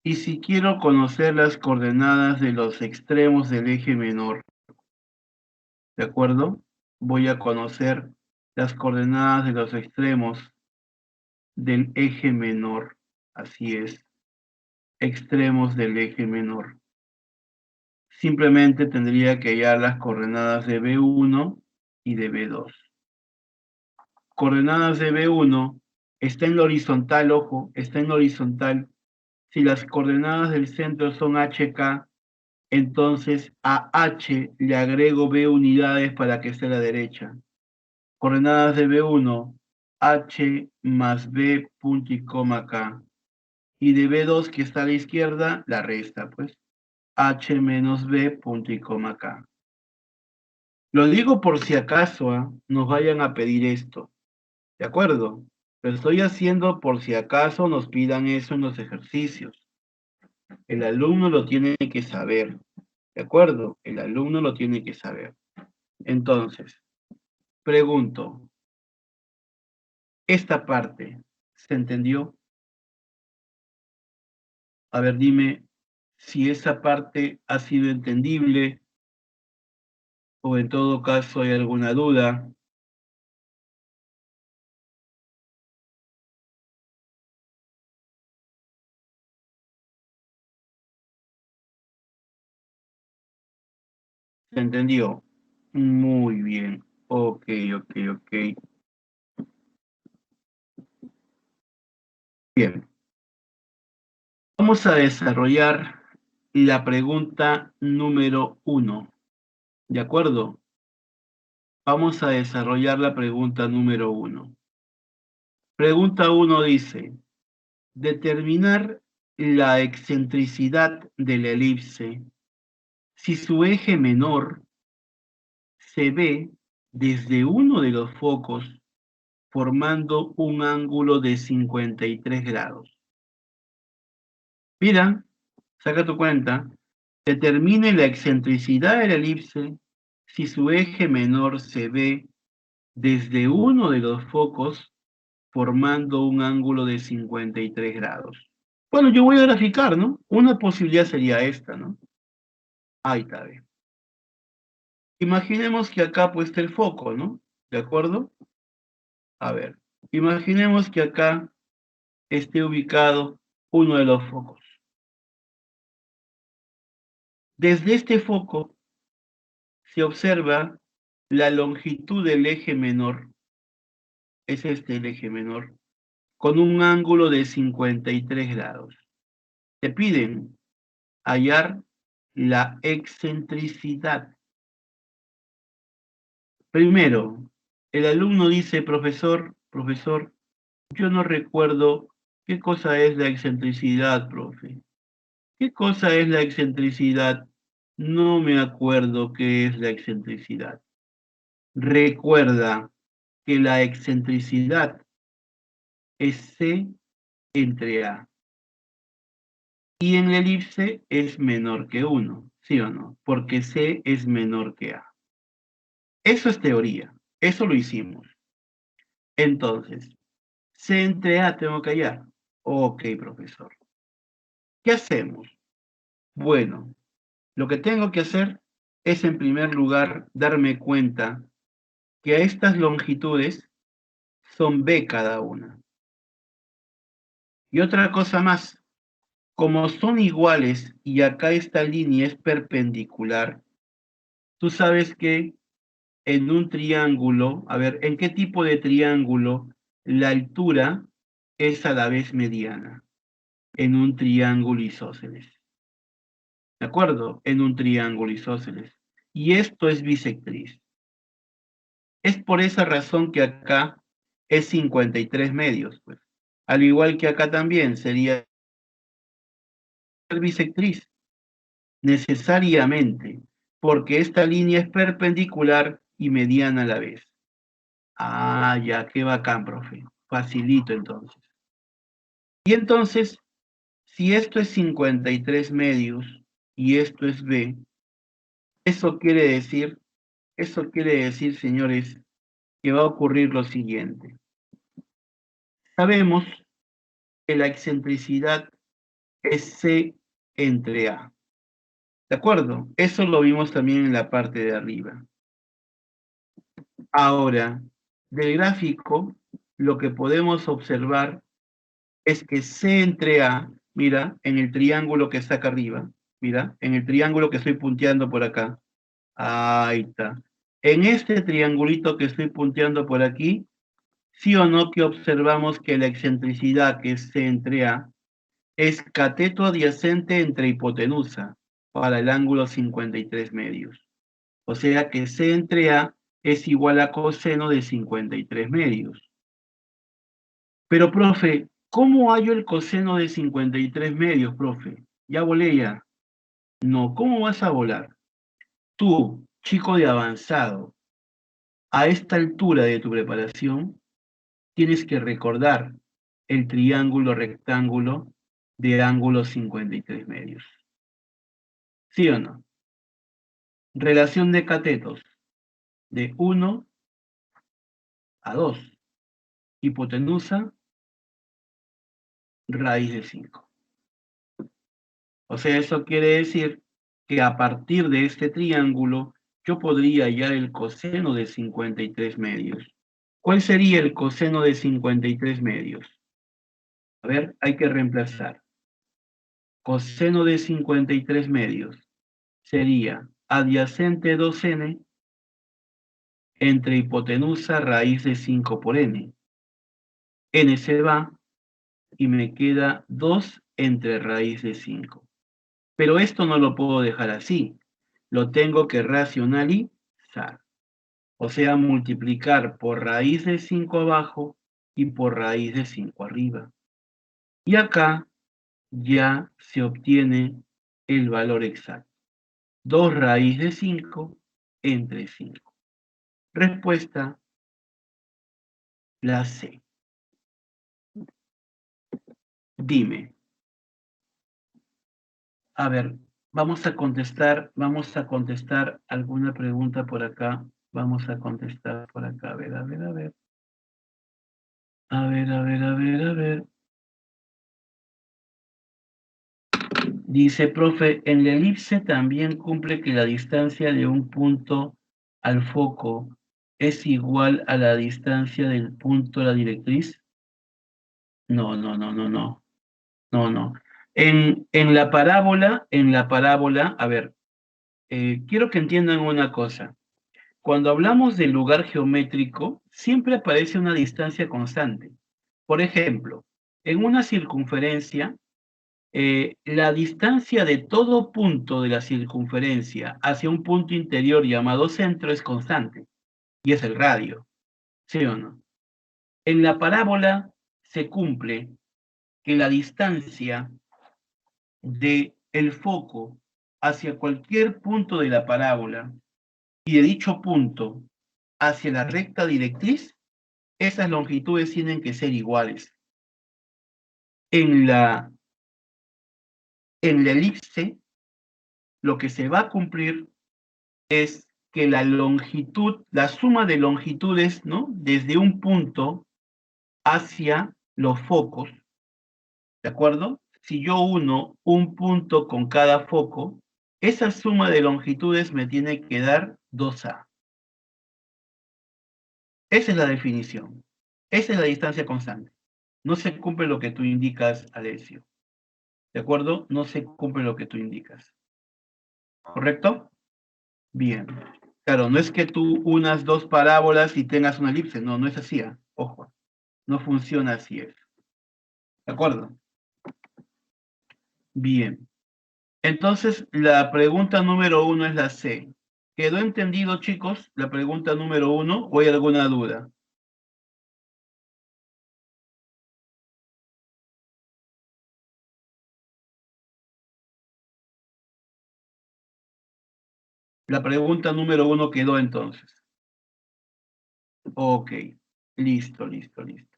Y si quiero conocer las coordenadas de los extremos del eje menor, ¿de acuerdo? Voy a conocer las coordenadas de los extremos del eje menor. Así es, extremos del eje menor. Simplemente tendría que hallar las coordenadas de B1 y de B2. Coordenadas de B1 está en la horizontal, ojo, está en la horizontal. Si las coordenadas del centro son HK, entonces a H le agrego B unidades para que esté a la derecha. Coordenadas de B1, H más B punto y coma K. Y de B2 que está a la izquierda, la resta, pues. H menos B punto y coma K. Lo digo por si acaso nos vayan a pedir esto, ¿de acuerdo? Lo estoy haciendo por si acaso nos pidan eso en los ejercicios. El alumno lo tiene que saber, ¿de acuerdo? El alumno lo tiene que saber. Entonces, pregunto, ¿esta parte se entendió? A ver, dime si esa parte ha sido entendible o en todo caso hay alguna duda. ¿Se entendió? Muy bien. Ok, ok, ok. Bien. Vamos a desarrollar la pregunta número 1. ¿De acuerdo? Vamos a desarrollar la pregunta número 1. Pregunta 1 dice, determinar la excentricidad de la elipse si su eje menor se ve desde uno de los focos formando un ángulo de 53 grados. Mira, saca tu cuenta, determine la excentricidad de la elipse si su eje menor se ve desde uno de los focos formando un ángulo de 53 grados. Bueno, yo voy a graficar, ¿no? Una posibilidad sería esta, ¿no? Ahí está bien. Imaginemos que acá pues está el foco, ¿no? ¿De acuerdo? A ver, imaginemos que acá esté ubicado uno de los focos. Desde este foco se observa la longitud del eje menor, es este el eje menor, con un ángulo de 53 grados. Te piden hallar la excentricidad. Primero, el alumno dice, profesor, yo no recuerdo qué cosa es la excentricidad, profe. ¿Qué cosa es la excentricidad? No me acuerdo qué es la excentricidad. Recuerda que la excentricidad es C entre A. Y en la elipse es menor que 1, ¿sí o no? Porque C es menor que A. Eso es teoría, eso lo hicimos. Entonces, C entre A tengo que hallar. Ok, profesor. ¿Qué hacemos? Bueno, lo que tengo que hacer es, en primer lugar, darme cuenta que a estas longitudes son B cada una. Y otra cosa más, como son iguales y acá esta línea es perpendicular, tú sabes que en un triángulo, a ver, ¿en qué tipo de triángulo la altura es a la vez mediana? En un triángulo isósceles. ¿De acuerdo? En un triángulo isósceles. Y esto es bisectriz. Es por esa razón que acá es 53 medios, pues. Al igual que acá también sería bisectriz, necesariamente, porque esta línea es perpendicular y mediana a la vez. Ah, ya, qué bacán, profe. Facilito entonces. Y entonces, si esto es 53 medios y esto es B, eso quiere decir, señores, que va a ocurrir lo siguiente. Sabemos que la excentricidad es C entre A. ¿De acuerdo? Eso lo vimos también en la parte de arriba. Ahora, del gráfico, lo que podemos observar es que C entre A, mira, en el triángulo que está acá arriba, mira, en el triángulo que estoy punteando por acá, ahí está. En este triangulito que estoy punteando por aquí, sí o no que observamos que la excentricidad, que es C entre A, es cateto adyacente entre hipotenusa para el ángulo 53 medios. O sea que C entre A es igual a coseno de 53 medios. Pero, profe, ¿cómo hallo el coseno de 53 medios, profe? Ya volé ya. No, ¿cómo vas a volar? Tú, chico de avanzado, a esta altura de tu preparación, tienes que recordar el triángulo rectángulo de ángulo 53 medios. ¿Sí o no? Relación de catetos de 1 a 2. Hipotenusa, raíz de 5. O sea, eso quiere decir que a partir de este triángulo yo podría hallar el coseno de 53 medios. ¿Cuál sería el coseno de 53 medios? A ver, hay que reemplazar. Coseno de 53 medios sería adyacente 2n entre hipotenusa raíz de 5 por n. N se va y me queda 2 entre raíz de 5. Pero esto no lo puedo dejar así. Lo tengo que racionalizar. O sea, multiplicar por raíz de 5 abajo y por raíz de 5 arriba. Y acá ya se obtiene el valor exacto. 2 raíz de 5 entre 5. Respuesta, la C. Dime. A ver, vamos a contestar alguna pregunta por acá. Vamos a contestar por acá. A ver, a ver, a ver. A ver, a ver, a ver, a ver. Dice, profe, en la elipse también cumple que la distancia de un punto al foco es igual a la distancia del punto a la directriz. No, no, no, no, no, no, no. En la parábola, a ver, quiero que entiendan una cosa. Cuando hablamos del lugar geométrico, siempre aparece una distancia constante. Por ejemplo, en una circunferencia, la distancia de todo punto de la circunferencia hacia un punto interior llamado centro es constante, y es el radio, ¿sí o no? En la parábola se cumple que la distancia de el foco hacia cualquier punto de la parábola y de dicho punto hacia la recta directriz, esas longitudes tienen que ser iguales. En la, en la elipse, lo que se va a cumplir es que la longitud, la suma de longitudes, ¿no? Desde un punto hacia los focos, ¿de acuerdo? Si yo uno un punto con cada foco, esa suma de longitudes me tiene que dar 2A. Esa es la definición. Esa es la distancia constante. No se cumple lo que tú indicas, Alessio. ¿De acuerdo? No se cumple lo que tú indicas. ¿Correcto? Bien. Claro, no es que tú unas dos parábolas y tengas una elipse. No, no es así. Ojo. No funciona así. ¿De acuerdo? Bien. Entonces, la pregunta número 1 es la C. ¿Quedó entendido, chicos, la pregunta número 1 o hay alguna duda? La pregunta número 1 quedó entonces. Ok. Listo, listo, listo.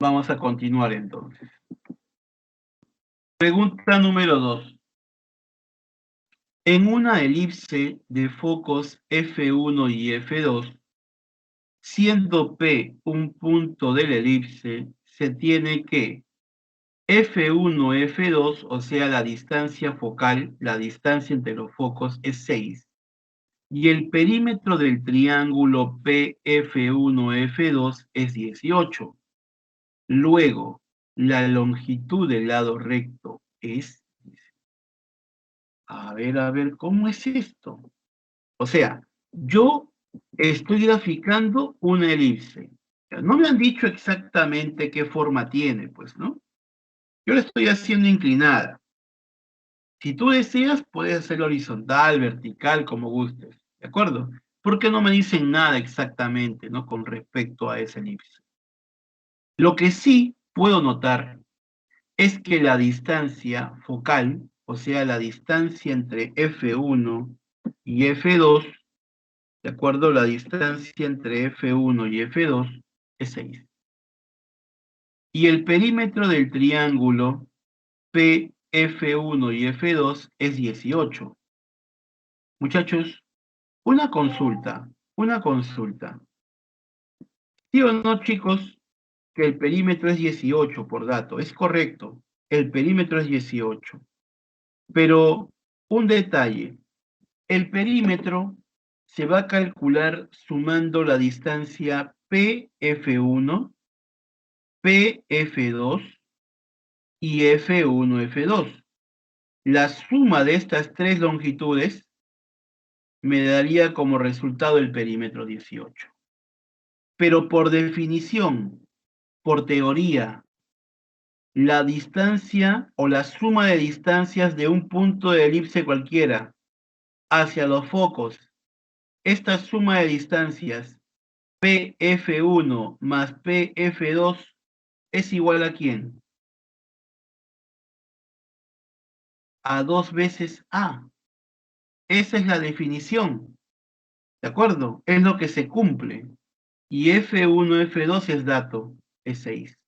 Vamos a continuar entonces. Pregunta número 2. En una elipse de focos F1 y F2, siendo P un punto de la elipse, se tiene que F1, F2, o sea, la distancia focal, la distancia entre los focos es 6, y el perímetro del triángulo PF1, F2 es 18. Luego, la longitud del lado recto es... a ver, ¿cómo es esto? O sea, yo estoy graficando una elipse. No me han dicho exactamente qué forma tiene, pues, ¿no? Yo la estoy haciendo inclinada. Si tú deseas, puedes hacerlo horizontal, vertical, como gustes, ¿de acuerdo? Porque no me dicen nada exactamente, ¿no? Con respecto a esa elipse. Lo que sí puedo notar es que la distancia focal, o sea, la distancia entre F1 y F2, ¿de acuerdo? La distancia entre F1 y F2 es 6. Y el perímetro del triángulo PF1 y F2 es 18. Muchachos, una consulta, una consulta. ¿Sí o no, chicos, que el perímetro es 18 por dato? Es correcto, el perímetro es 18. Pero un detalle, el perímetro se va a calcular sumando la distancia PF1, PF2 y F1, F2. La suma de estas tres longitudes me daría como resultado el perímetro 18. Pero por definición, por teoría, la distancia o la suma de distancias de un punto de elipse cualquiera hacia los focos, esta suma de distancias PF1 más PF2 es igual a ¿quién? A 2 veces A. Esa es la definición, ¿de acuerdo? Es lo que se cumple. Y F1, F2 es dato, es 6.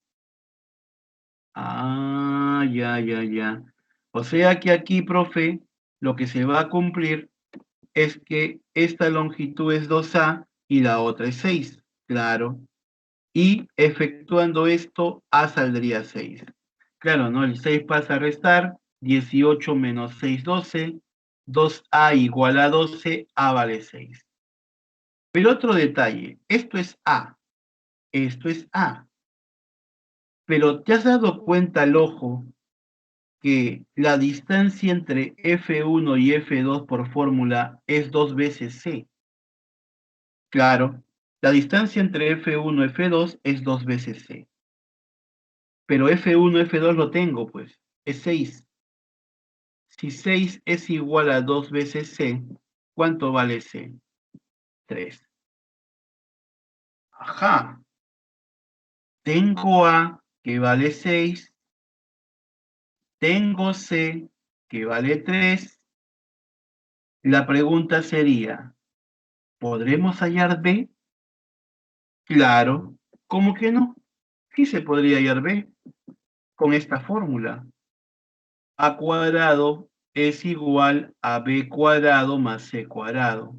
Ah, ya, ya, ya. O sea que aquí, profe, lo que se va a cumplir es que esta longitud es 2A y la otra es 6, claro. Y efectuando esto, A saldría 6. Claro, ¿no? El 6 pasa a restar, 18 menos 6, 12. 2A igual a 12, A vale 6. Pero otro detalle, esto es A. Pero ¿te has dado cuenta al ojo que la distancia entre F1 y F2 por fórmula es 2 veces C? Claro, La distancia entre F1 y F2 es 2 veces C. Pero F1, F2 lo tengo, pues. Es 6. Si 6 es igual a 2 veces C, ¿cuánto vale C? 3. Ajá. Tengo A, que vale 6. Tengo C, que vale 3. La pregunta sería, ¿podremos hallar B? Claro. ¿Cómo que no? Sí se podría hallar B con esta fórmula. A cuadrado es igual a B cuadrado más C cuadrado.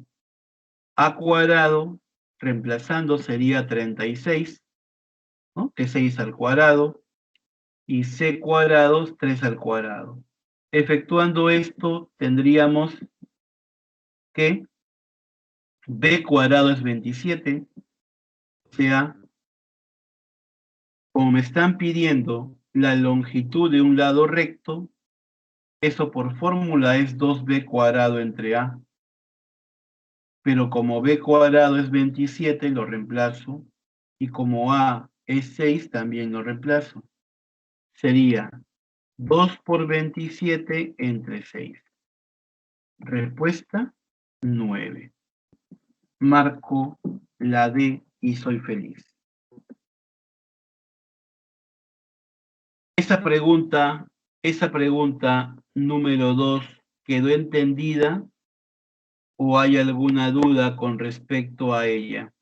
A cuadrado, reemplazando, sería 36, ¿no? Que es 6 al cuadrado. Y C cuadrado es 3 al cuadrado. Efectuando esto, tendríamos que B cuadrado es 27. O sea, como me están pidiendo la longitud de un lado recto, eso por fórmula es 2B cuadrado entre A. Pero como B cuadrado es 27, lo reemplazo. Y como A es 6, también lo reemplazo. Sería 2 por 27 entre 6. Respuesta 9. Marco la D y soy feliz. Esa pregunta número 2 quedó entendida o hay alguna duda con respecto a ella.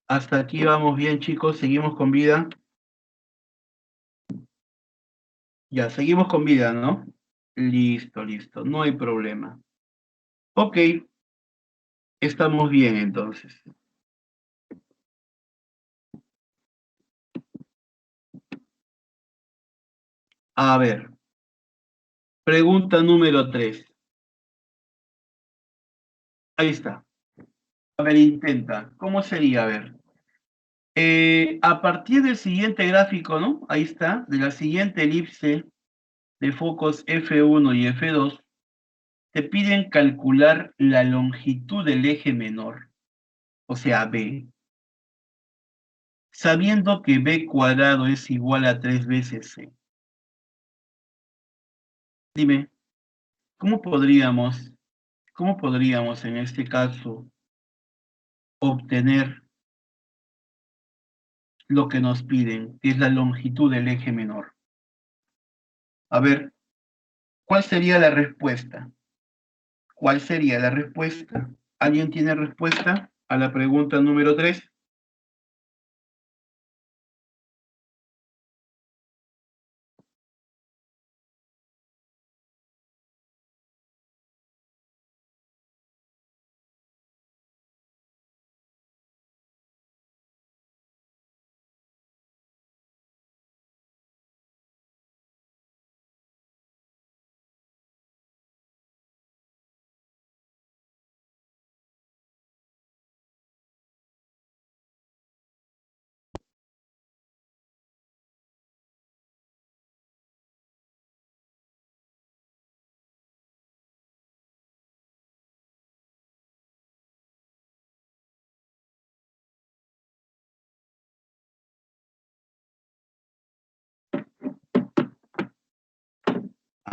Hasta aquí vamos bien, chicos. Seguimos con vida. Ya, seguimos con vida, ¿no? Listo, listo. No hay problema. Ok. Estamos bien, entonces. A ver. Pregunta número 3. Ahí está. A ver, intenta. ¿Cómo sería? A ver. A partir del siguiente gráfico, ¿no? Ahí está. De la siguiente elipse de focos F1 y F2, te piden calcular la longitud del eje menor, o sea, B, sabiendo que B cuadrado es igual a 3 veces C. Dime, cómo podríamos en este caso obtener lo que nos piden, que es la longitud del eje menor? A ver, ¿cuál sería la respuesta? ¿Cuál sería la respuesta? ¿Alguien tiene respuesta a la pregunta número 3?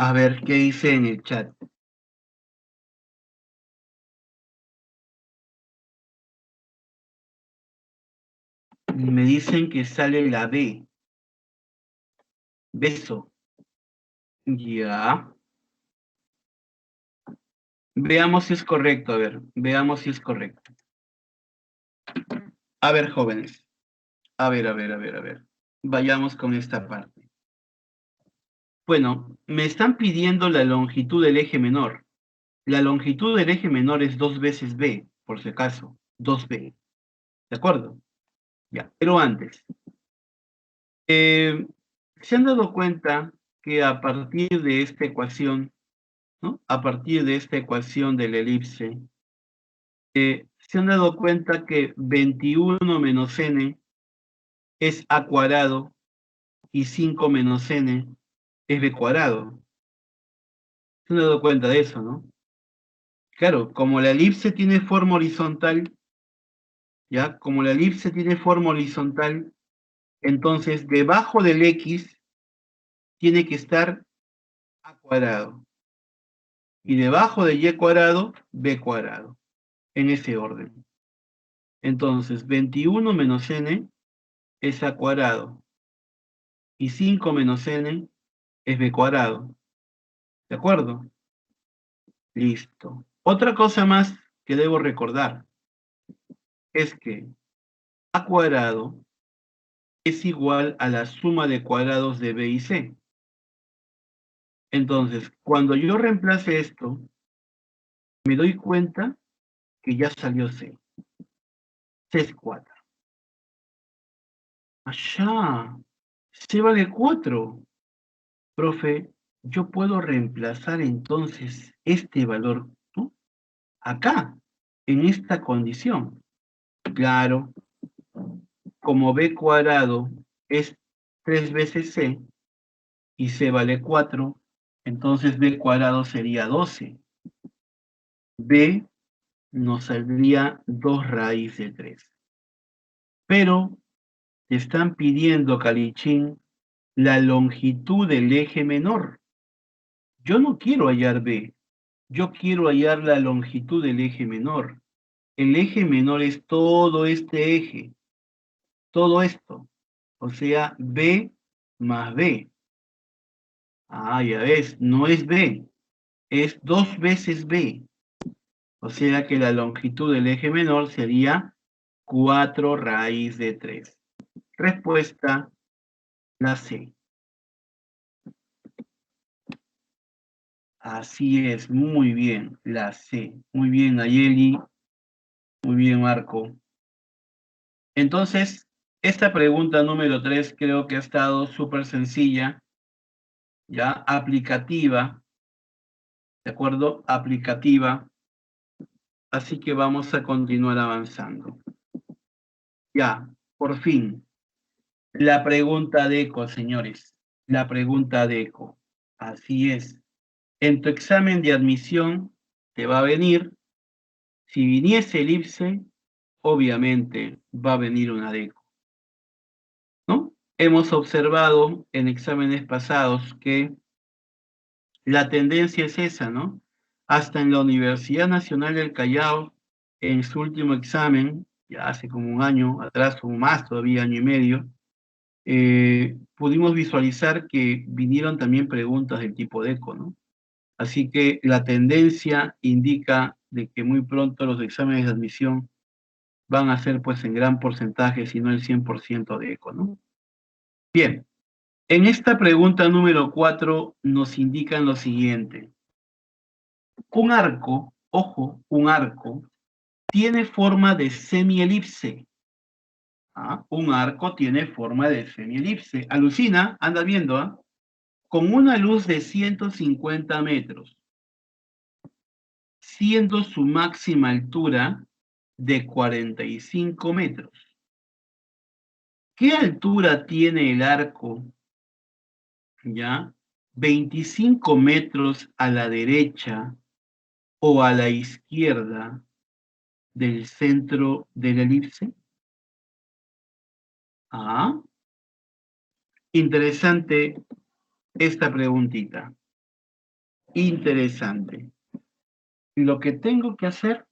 A ver, ¿qué dice en el chat? Me dicen que sale la B. Beso. Ya. Veamos si es correcto. A ver, veamos si es correcto. A ver, jóvenes. A ver. Vayamos con esta parte. Bueno, me están pidiendo la longitud del eje menor. La longitud del eje menor es 2 veces B, por si acaso. 2B. ¿De acuerdo? Ya. Pero antes, ¿se han dado cuenta que a partir de esta ecuación, ¿no? A partir de esta ecuación de la elipse, se han dado cuenta que 21 menos n es a cuadrado y 5 menos n es b cuadrado. ¿Se han dado cuenta de eso, no? Claro, como la elipse tiene forma horizontal, ¿ya? Como la elipse tiene forma horizontal, entonces debajo del x tiene que estar a cuadrado. Y debajo de y cuadrado, b cuadrado. En ese orden. Entonces, 21 menos n es a cuadrado. Y 5 menos n es b cuadrado. ¿De acuerdo? Listo. Otra cosa más que debo recordar es que a cuadrado es igual a la suma de cuadrados de b y c. Entonces, cuando yo reemplace esto, me doy cuenta que ya salió c. C es 4. Allá, c vale 4. Profe, yo puedo reemplazar entonces este valor, ¿no? Acá, en esta condición. Claro, como b cuadrado es 3 veces c y c vale 4, entonces b cuadrado sería 12. B nos saldría 2 raíz de 3. Pero te están pidiendo, Calichín, la longitud del eje menor. Yo no quiero hallar b, yo quiero hallar la longitud del eje menor. El eje menor es todo este eje, todo esto. O sea, b más b. Ah, ya ves, no es b, es 2 veces b. O sea que la longitud del eje menor sería 4 raíz de 3. Respuesta, la C. Así es, muy bien, la C. Muy bien, Ayeli. Muy bien, Marco. Entonces, esta pregunta número 3 creo que ha estado súper sencilla, ya, aplicativa, ¿de acuerdo? Aplicativa. Así que vamos a continuar avanzando. Ya, por fin, la pregunta de eco, señores. La pregunta de eco. Así es. En tu examen de admisión te va a venir, si viniese elipse, obviamente va a venir una deco, ¿no? Hemos observado en exámenes pasados que la tendencia es esa, ¿no? Hasta en la Universidad Nacional del Callao, en su último examen, ya hace como un año atrás, o más todavía, año y medio, pudimos visualizar que vinieron también preguntas del tipo DECO, ¿no? Así que la tendencia indica de que muy pronto los exámenes de admisión van a ser pues en gran porcentaje, si no el 100% de ECO, ¿no? Bien, en esta pregunta número 4 nos indican lo siguiente. Un arco, ojo, un arco, tiene forma de semielipse. ¿Ah? Un arco tiene forma de semielipse. Alucina, anda viendo, ¿ah? Con una luz de 150 metros, siendo su máxima altura de 45 metros. ¿Qué altura tiene el arco? ¿Ya? 25 metros a la derecha o a la izquierda del centro de la elipse. Ah, interesante esta preguntita. Interesante. Lo que tengo que hacer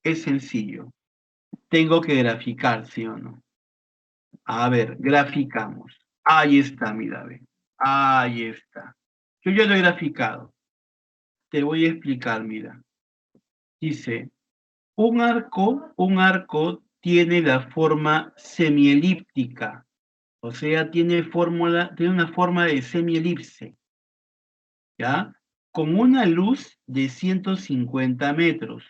es sencillo. Tengo que graficar, ¿sí o no? A ver, graficamos. Ahí está, mira, ve. Ahí está. Yo ya lo he graficado. Te voy a explicar, mira. Dice, un arco tiene la forma semielíptica, o sea, tiene una forma de semielipse, ¿ya? Con una luz de 150 metros.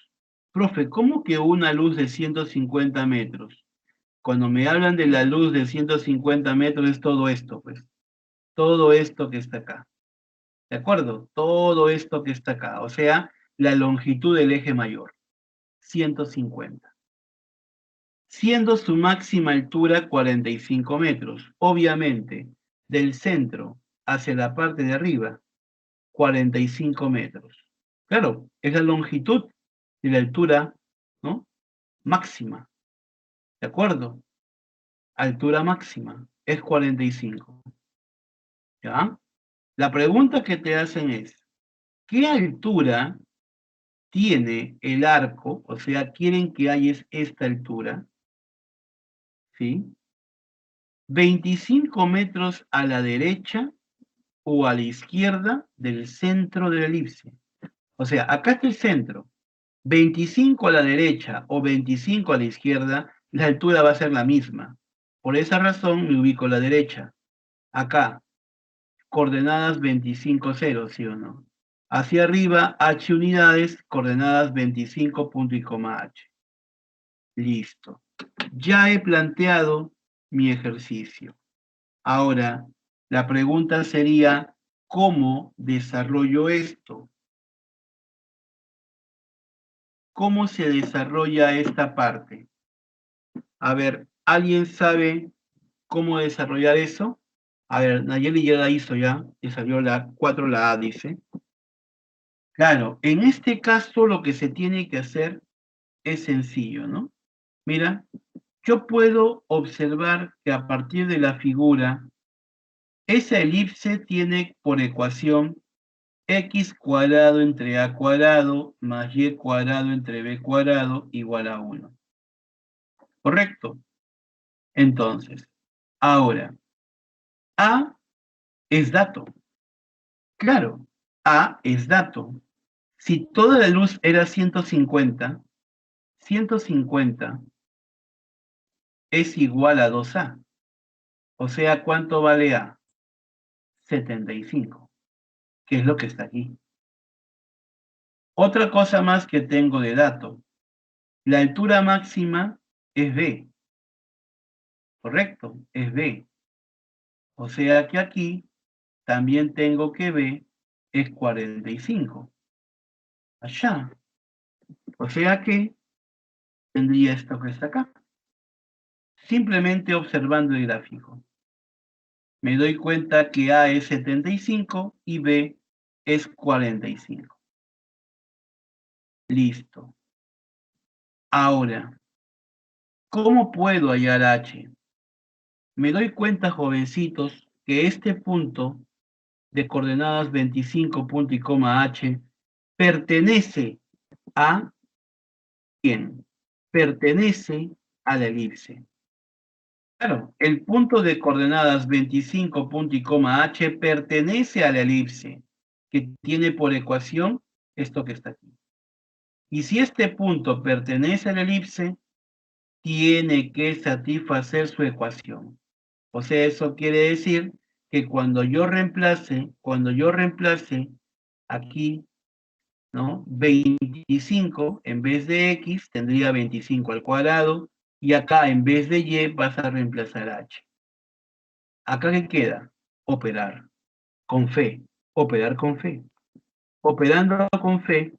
Profe, ¿cómo que una luz de 150 metros? Cuando me hablan de la luz de 150 metros es todo esto, pues. Todo esto que está acá. ¿De acuerdo? Todo esto que está acá. O sea, la longitud del eje mayor. 150. Siendo su máxima altura 45 metros. Obviamente, del centro hacia la parte de arriba, 45 metros. Claro, es la longitud y la altura, ¿no? Máxima, ¿de acuerdo? Altura máxima es 45, ¿ya? La pregunta que te hacen es, ¿qué altura tiene el arco? O sea, quieren que hayas esta altura, ¿sí? 25 metros a la derecha o a la izquierda del centro de la elipse. O sea, acá está el centro. 25 a la derecha o 25 a la izquierda, la altura va a ser la misma. Por esa razón me ubico a la derecha. Acá, coordenadas 25, 0, ¿sí o no? Hacia arriba, h unidades, coordenadas 25, punto y coma h. Listo. Ya he planteado mi ejercicio. Ahora, la pregunta sería, ¿cómo desarrollo esto? ¿Cómo se desarrolla esta parte? A ver, ¿alguien sabe cómo desarrollar eso? A ver, Nayeli ya la hizo ya, y salió la 4, la A, dice. Claro, en este caso lo que se tiene que hacer es sencillo, ¿no? Mira, yo puedo observar que a partir de la figura, esa elipse tiene por ecuación x cuadrado entre a cuadrado más y cuadrado entre b cuadrado igual a 1. ¿Correcto? Entonces, ahora, a es dato. Claro, a es dato. Si toda la luz era 150, 150 es igual a 2a. O sea, ¿cuánto vale a? 75, que es lo que está aquí. Otra cosa más que tengo de dato. La altura máxima es b. Correcto, es b. O sea que aquí también tengo que b es 45. Allá. O sea que tendría esto que está acá. Simplemente observando el gráfico. Me doy cuenta que A es 75 y B es 45. Listo. Ahora, ¿cómo puedo hallar H? Me doy cuenta, jovencitos, que este punto de coordenadas 25, punto y coma H pertenece a ¿quién? Pertenece a la elipse. Claro, el punto de coordenadas 25, punto y coma H pertenece a la elipse, que tiene por ecuación esto que está aquí. Y si este punto pertenece a la elipse, tiene que satisfacer su ecuación. O sea, eso quiere decir que cuando yo reemplace aquí, ¿no? 25 en vez de x tendría 25 al cuadrado y acá en vez de y vas a reemplazar h. Acá ¿qué queda? Operar con fe, operar con fe. Operando con fe,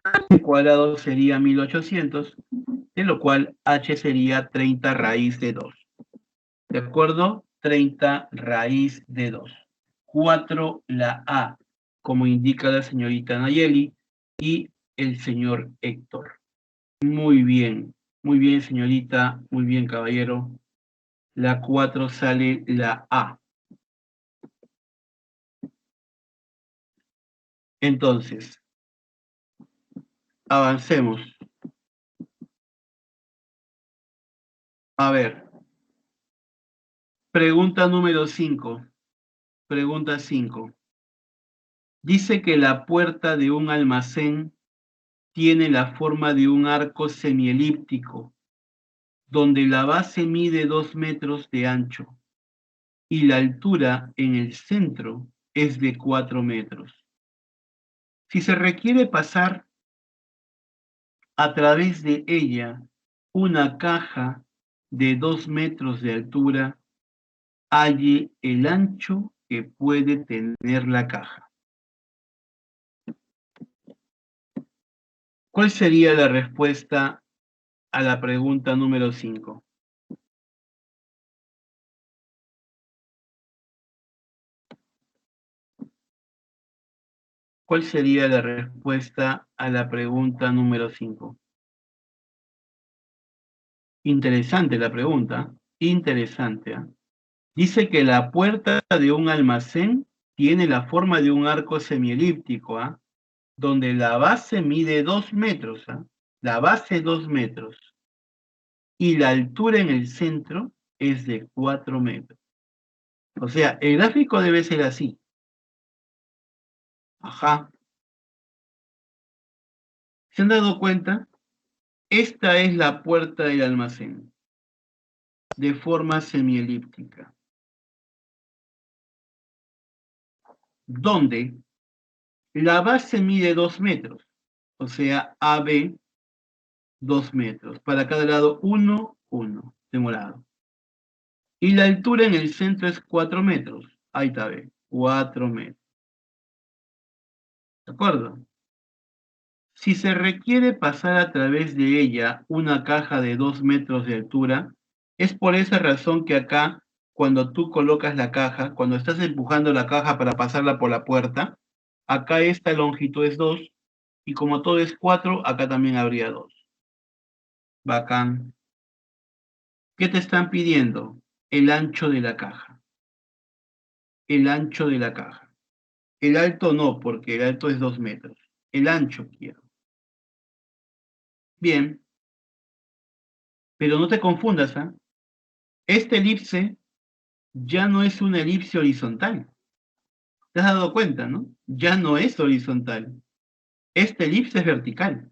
h cuadrado sería 1800, de lo cual h sería 30 raíz de 2. ¿De acuerdo? 30 raíz de 2. 4 la A, como indica la señorita Nayeli y el señor Héctor. Muy bien señorita, muy bien caballero. La 4 sale la A. Entonces, avancemos. A ver, pregunta número 5. Pregunta 5. Dice que la puerta de un almacén tiene la forma de un arco semielíptico, donde la base mide 2 metros de ancho y la altura en el centro es de 4 metros. Si se requiere pasar a través de ella una caja de 2 metros de altura, halle el ancho que puede tener la caja. ¿Cuál sería la respuesta a la pregunta número 5? ¿Cuál sería la respuesta a la pregunta número 5? Interesante la pregunta, interesante. ¿Eh? Dice que la puerta de un almacén tiene la forma de un arco semielíptico, ¿ah? Donde la base mide 2 metros, ¿ah? La base 2 metros. Y la altura en el centro es de 4 metros. O sea, el gráfico debe ser así. Ajá. ¿Se han dado cuenta? Esta es la puerta del almacén, de forma semielíptica, donde la base mide 2 metros, o sea, AB 2 metros, para cada lado 1, 1, de morado. Y la altura en el centro es 4 metros, ahí está, ve, 4 metros, ¿de acuerdo? Si se requiere pasar a través de ella una caja de 2 metros de altura, es por esa razón que acá, cuando tú colocas la caja, cuando estás empujando la caja para pasarla por la puerta, acá esta longitud es 2, y como todo es 4, acá también habría 2. Bacán. ¿Qué te están pidiendo? El ancho de la caja. El ancho de la caja. El alto no, porque el alto es 2 metros. El ancho quiero. Bien, pero no te confundas, ¿ah? Esta elipse ya no es una elipse horizontal. ¿Te has dado cuenta, no? Ya no es horizontal. Esta elipse es vertical.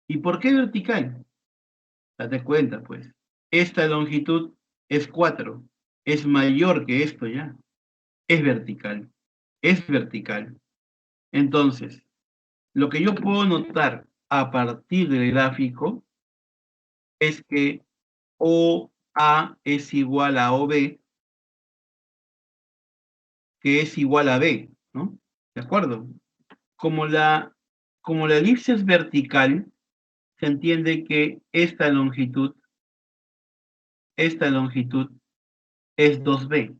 ¿Y por qué vertical? Date cuenta, pues. Esta longitud es 4. Es mayor que esto ya. Es vertical. Es vertical. Entonces, lo que yo puedo notar a partir del gráfico es que OA es igual a OB, que es igual a B, ¿no? ¿De acuerdo? Como la, como la elipse es vertical, se entiende que esta longitud es 2B.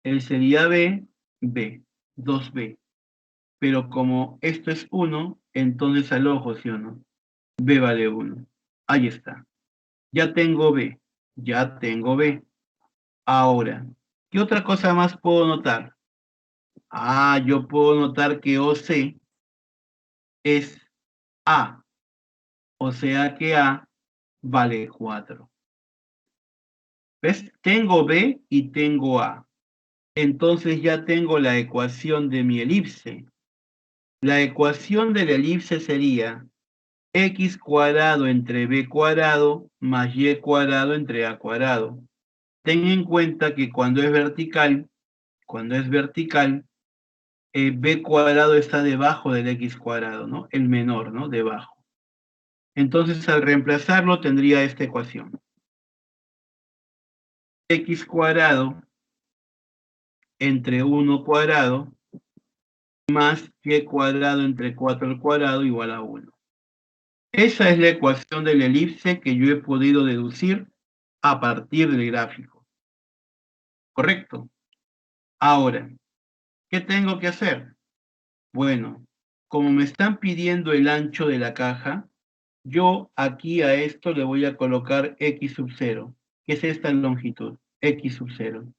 Él sería B, B, 2B. Pero como esto es 1, entonces al ojo, ¿sí o no? B vale 1. Ahí está. Ya tengo B. Ya tengo B. Ahora, ¿qué otra cosa más puedo notar? Ah, yo puedo notar que OC es A. O sea que A vale 4. ¿Ves? Tengo B y tengo A. Entonces ya tengo la ecuación de mi elipse. La ecuación de la elipse sería x cuadrado entre b cuadrado más y cuadrado entre a cuadrado. Ten en cuenta que cuando es vertical, b cuadrado está debajo del x cuadrado, ¿no? El menor, ¿no? Debajo. Entonces, al reemplazarlo, tendría esta ecuación. X cuadrado entre 1 cuadrado más y cuadrado entre 4 al cuadrado igual a 1. Esa es la ecuación de la elipse que yo he podido deducir a partir del gráfico. ¿Correcto? Ahora, ¿qué tengo que hacer? Bueno, como me están pidiendo el ancho de la caja, yo aquí a esto le voy a colocar x sub 0, que es esta longitud, x sub 0.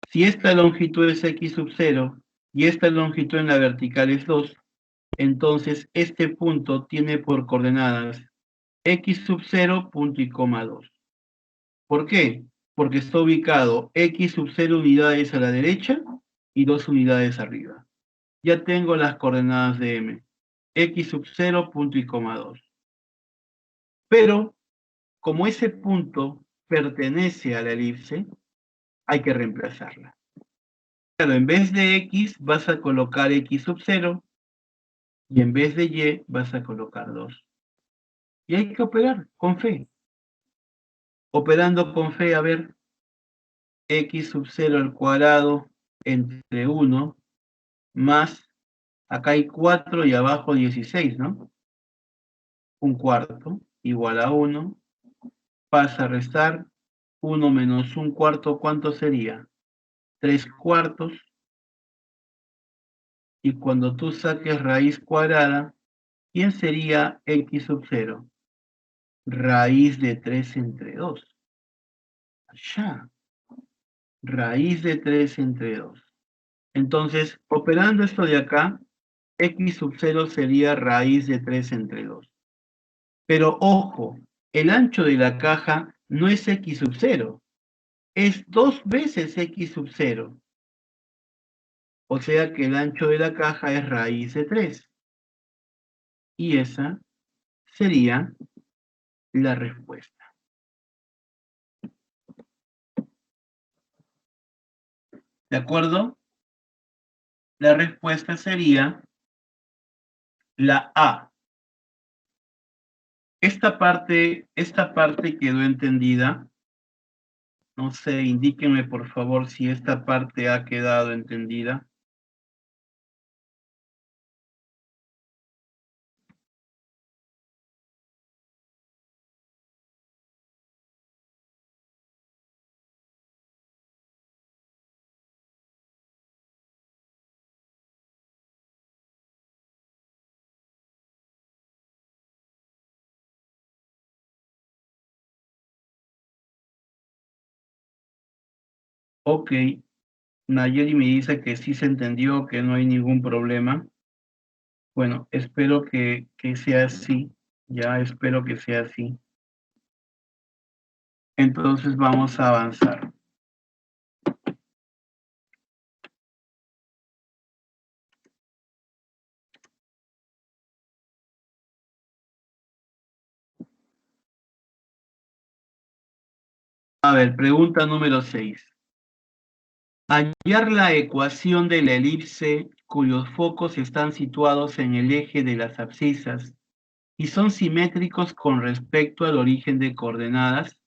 Si esta longitud es x sub 0 y esta longitud en la vertical es 2, entonces este punto tiene por coordenadas x sub 0, punto y coma 2. ¿Por qué? Porque está ubicado x sub 0 unidades a la derecha y 2 unidades arriba. Ya tengo las coordenadas de m. X sub 0, punto y coma 2. Pero, como ese punto pertenece a la elipse, hay que reemplazarla. Claro, en vez de x vas a colocar x sub 0 y en vez de y vas a colocar 2. Y hay que operar con fe. Operando con fe, a ver, x sub 0 al cuadrado entre 1 más, acá hay 4 y abajo 16, ¿no? Un cuarto igual a 1, pasa a restar 1 menos un cuarto, ¿cuánto sería? 3 cuartos Y cuando tú saques raíz cuadrada, ¿quién sería x sub 0? Raíz de 3 entre 2. Allá. Raíz de 3 entre 2. Entonces, operando esto de acá, x sub 0 sería raíz de 3 entre 2. Pero ojo, el ancho de la caja no es x sub 0, es 2 veces x sub 0. O sea que el ancho de la caja es raíz de 3. Y esa sería la respuesta. ¿De acuerdo? La respuesta sería la A. Esta parte quedó entendida. No sé, indíquenme por favor si esta parte ha quedado entendida. Ok, Nayeli me dice que sí se entendió, que no hay ningún problema. Bueno, espero que sea así. Ya espero que sea así. Entonces vamos a avanzar. A ver, pregunta número 6. Hallar la ecuación de la elipse cuyos focos están situados en el eje de las abscisas y son simétricos con respecto al origen de coordenadas.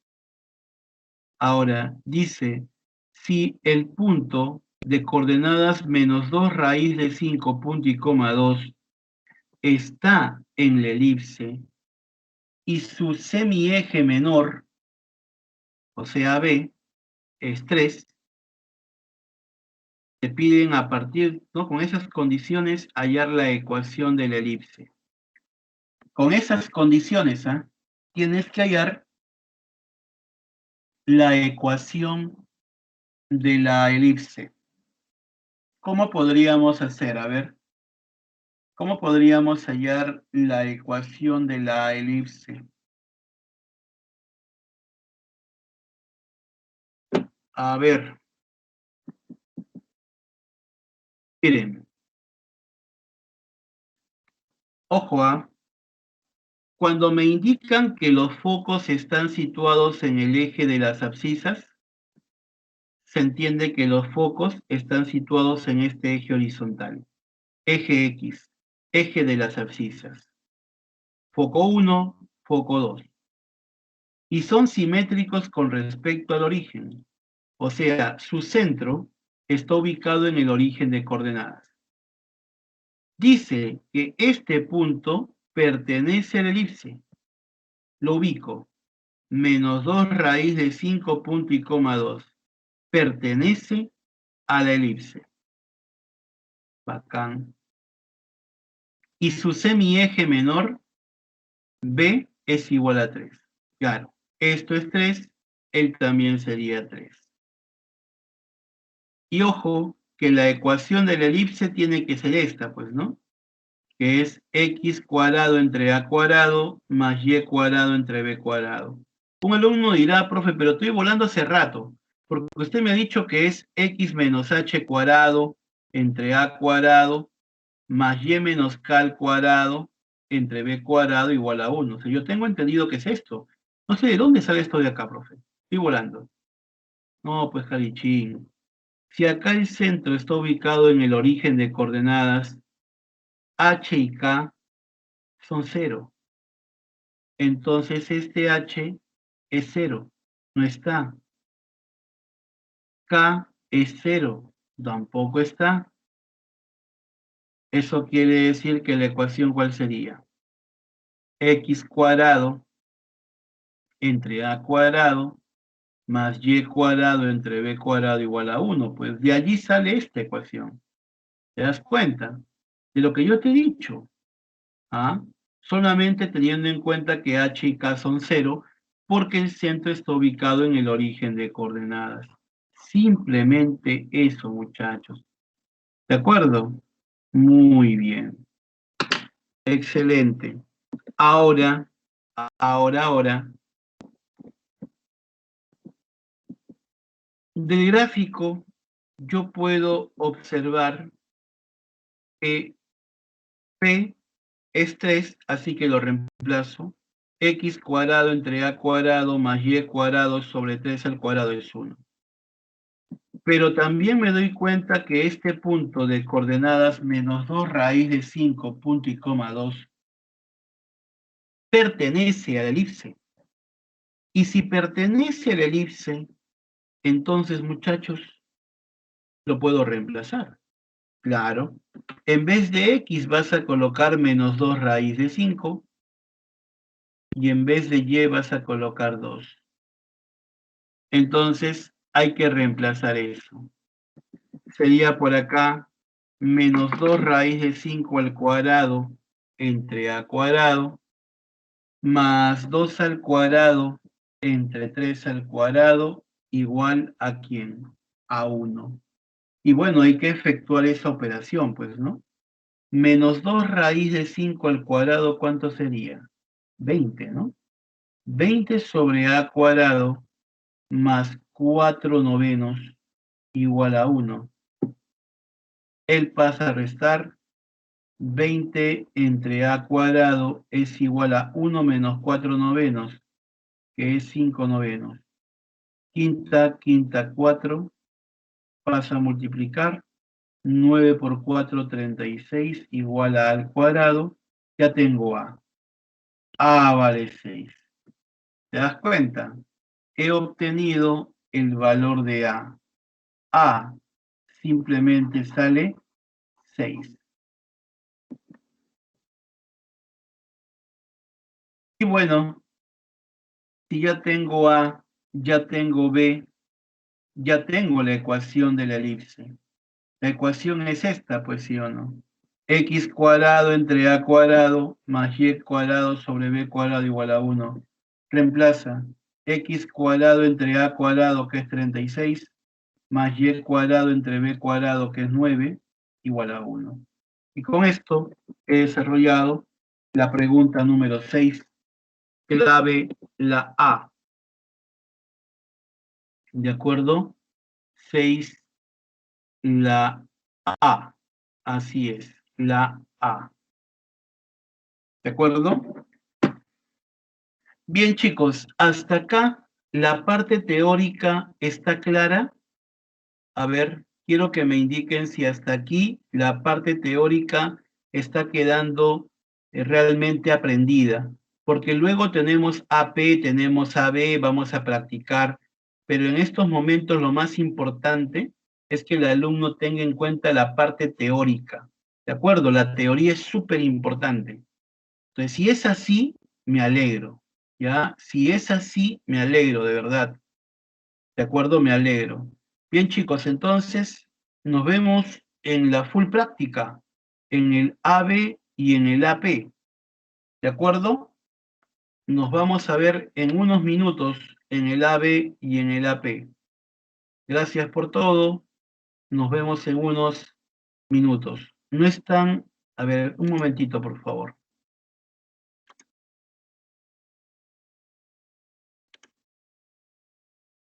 Ahora, dice, si el punto de coordenadas menos 2 raíz de 5 punto y coma 2 está en la elipse y su semieje menor, o sea B, es 3, te piden a partir, ¿no? Con esas condiciones, hallar la ecuación de la elipse. Con esas condiciones, ¿ah? Tienes que hallar la ecuación de la elipse. ¿Cómo podríamos hacer? A ver, ¿cómo podríamos hallar la ecuación de la elipse? A ver, miren, ojo, ¿ah? Cuando me indican que los focos están situados en el eje de las abscisas, se entiende que los focos están situados en este eje horizontal. Eje X, eje de las abscisas. Foco 1, foco 2. Y son simétricos con respecto al origen. O sea, su centro está ubicado en el origen de coordenadas. Dice que este punto pertenece a la elipse. Lo ubico. Menos 2 raíz de 5 punto y coma 2. Pertenece a la elipse. Bacán. Y su semieje menor, B, es igual a 3. Claro, esto es 3, él también sería 3. Y ojo, que la ecuación de la elipse tiene que ser esta, pues, ¿no? Que es x cuadrado entre a cuadrado más y cuadrado entre b cuadrado. Un alumno dirá, profe, pero estoy volando hace rato, porque usted me ha dicho que es x menos h cuadrado entre a cuadrado más y menos k al cuadrado entre b cuadrado igual a 1. O sea, yo tengo entendido que es esto. No sé de dónde sale esto de acá, profe. Estoy volando. No, pues carichín. Si acá el centro está ubicado en el origen de coordenadas, h y k son 0. Entonces este h es 0. No está. K es 0. Tampoco está. Eso quiere decir que la ecuación, ¿cuál sería? X cuadrado entre a cuadrado más y cuadrado entre b cuadrado igual a 1. Pues de allí sale esta ecuación. ¿Te das cuenta? De lo que yo te he dicho. ¿Ah? Solamente teniendo en cuenta que h y k son 0, porque el centro está ubicado en el origen de coordenadas. Simplemente eso, muchachos. ¿De acuerdo? Muy bien. Excelente. Ahora, del gráfico yo puedo observar que P es 3, así que lo reemplazo. X cuadrado entre A cuadrado más Y cuadrado sobre 3 al cuadrado es 1. Pero también me doy cuenta que este punto de coordenadas menos 2 raíz de 5, punto y coma 2, pertenece a la elipse. Y si pertenece a la elipse, entonces, muchachos, lo puedo reemplazar. Claro. En vez de X vas a colocar menos 2 raíz de 5 y en vez de Y vas a colocar 2. Entonces, hay que reemplazar eso. Sería por acá menos 2 raíz de 5 al cuadrado entre A cuadrado más 2 al cuadrado entre 3 al cuadrado igual a ¿quién? A 1. Y bueno, hay que efectuar esa operación, pues, ¿no? Menos 2 raíz de 5 al cuadrado, ¿cuánto sería? 20, ¿no? 20 sobre A cuadrado más 4 novenos igual a 1. Él pasa a restar 20 entre A cuadrado es igual a 1 menos 4 novenos, que es 5 novenos. Quinta, 4, pasa a multiplicar. 9 por 4, 36, igual a al cuadrado. Ya tengo A. A vale 6. ¿Te das cuenta? He obtenido el valor de A. A simplemente sale 6. Y bueno, si ya tengo A, ya tengo B, ya tengo la ecuación de la elipse. La ecuación es esta, pues sí o no. X cuadrado entre A cuadrado más Y cuadrado sobre B cuadrado igual a 1. Reemplaza X cuadrado entre A cuadrado, que es 36, más Y cuadrado entre B cuadrado, que es 9, igual a 1. Y con esto he desarrollado la pregunta número 6, clave la A. ¿De acuerdo? 6, la A. Así es, la A. ¿De acuerdo? Bien, chicos, hasta acá la parte teórica está clara. A ver, quiero que me indiquen si hasta aquí la parte teórica está quedando realmente aprendida, porque luego tenemos AP, tenemos AB, vamos a practicar, pero en estos momentos lo más importante es que el alumno tenga en cuenta la parte teórica, ¿de acuerdo? La teoría es súper importante. Entonces, si es así, me alegro, ¿ya? Si es así, me alegro, de verdad. ¿De acuerdo? Me alegro. Bien, chicos, entonces nos vemos en la full práctica, en el AB y en el AP. ¿De acuerdo? Nos vamos a ver en unos minutos en el AB y en el AP. Gracias por todo. Nos vemos en unos minutos. No están... A ver, un momentito, por favor.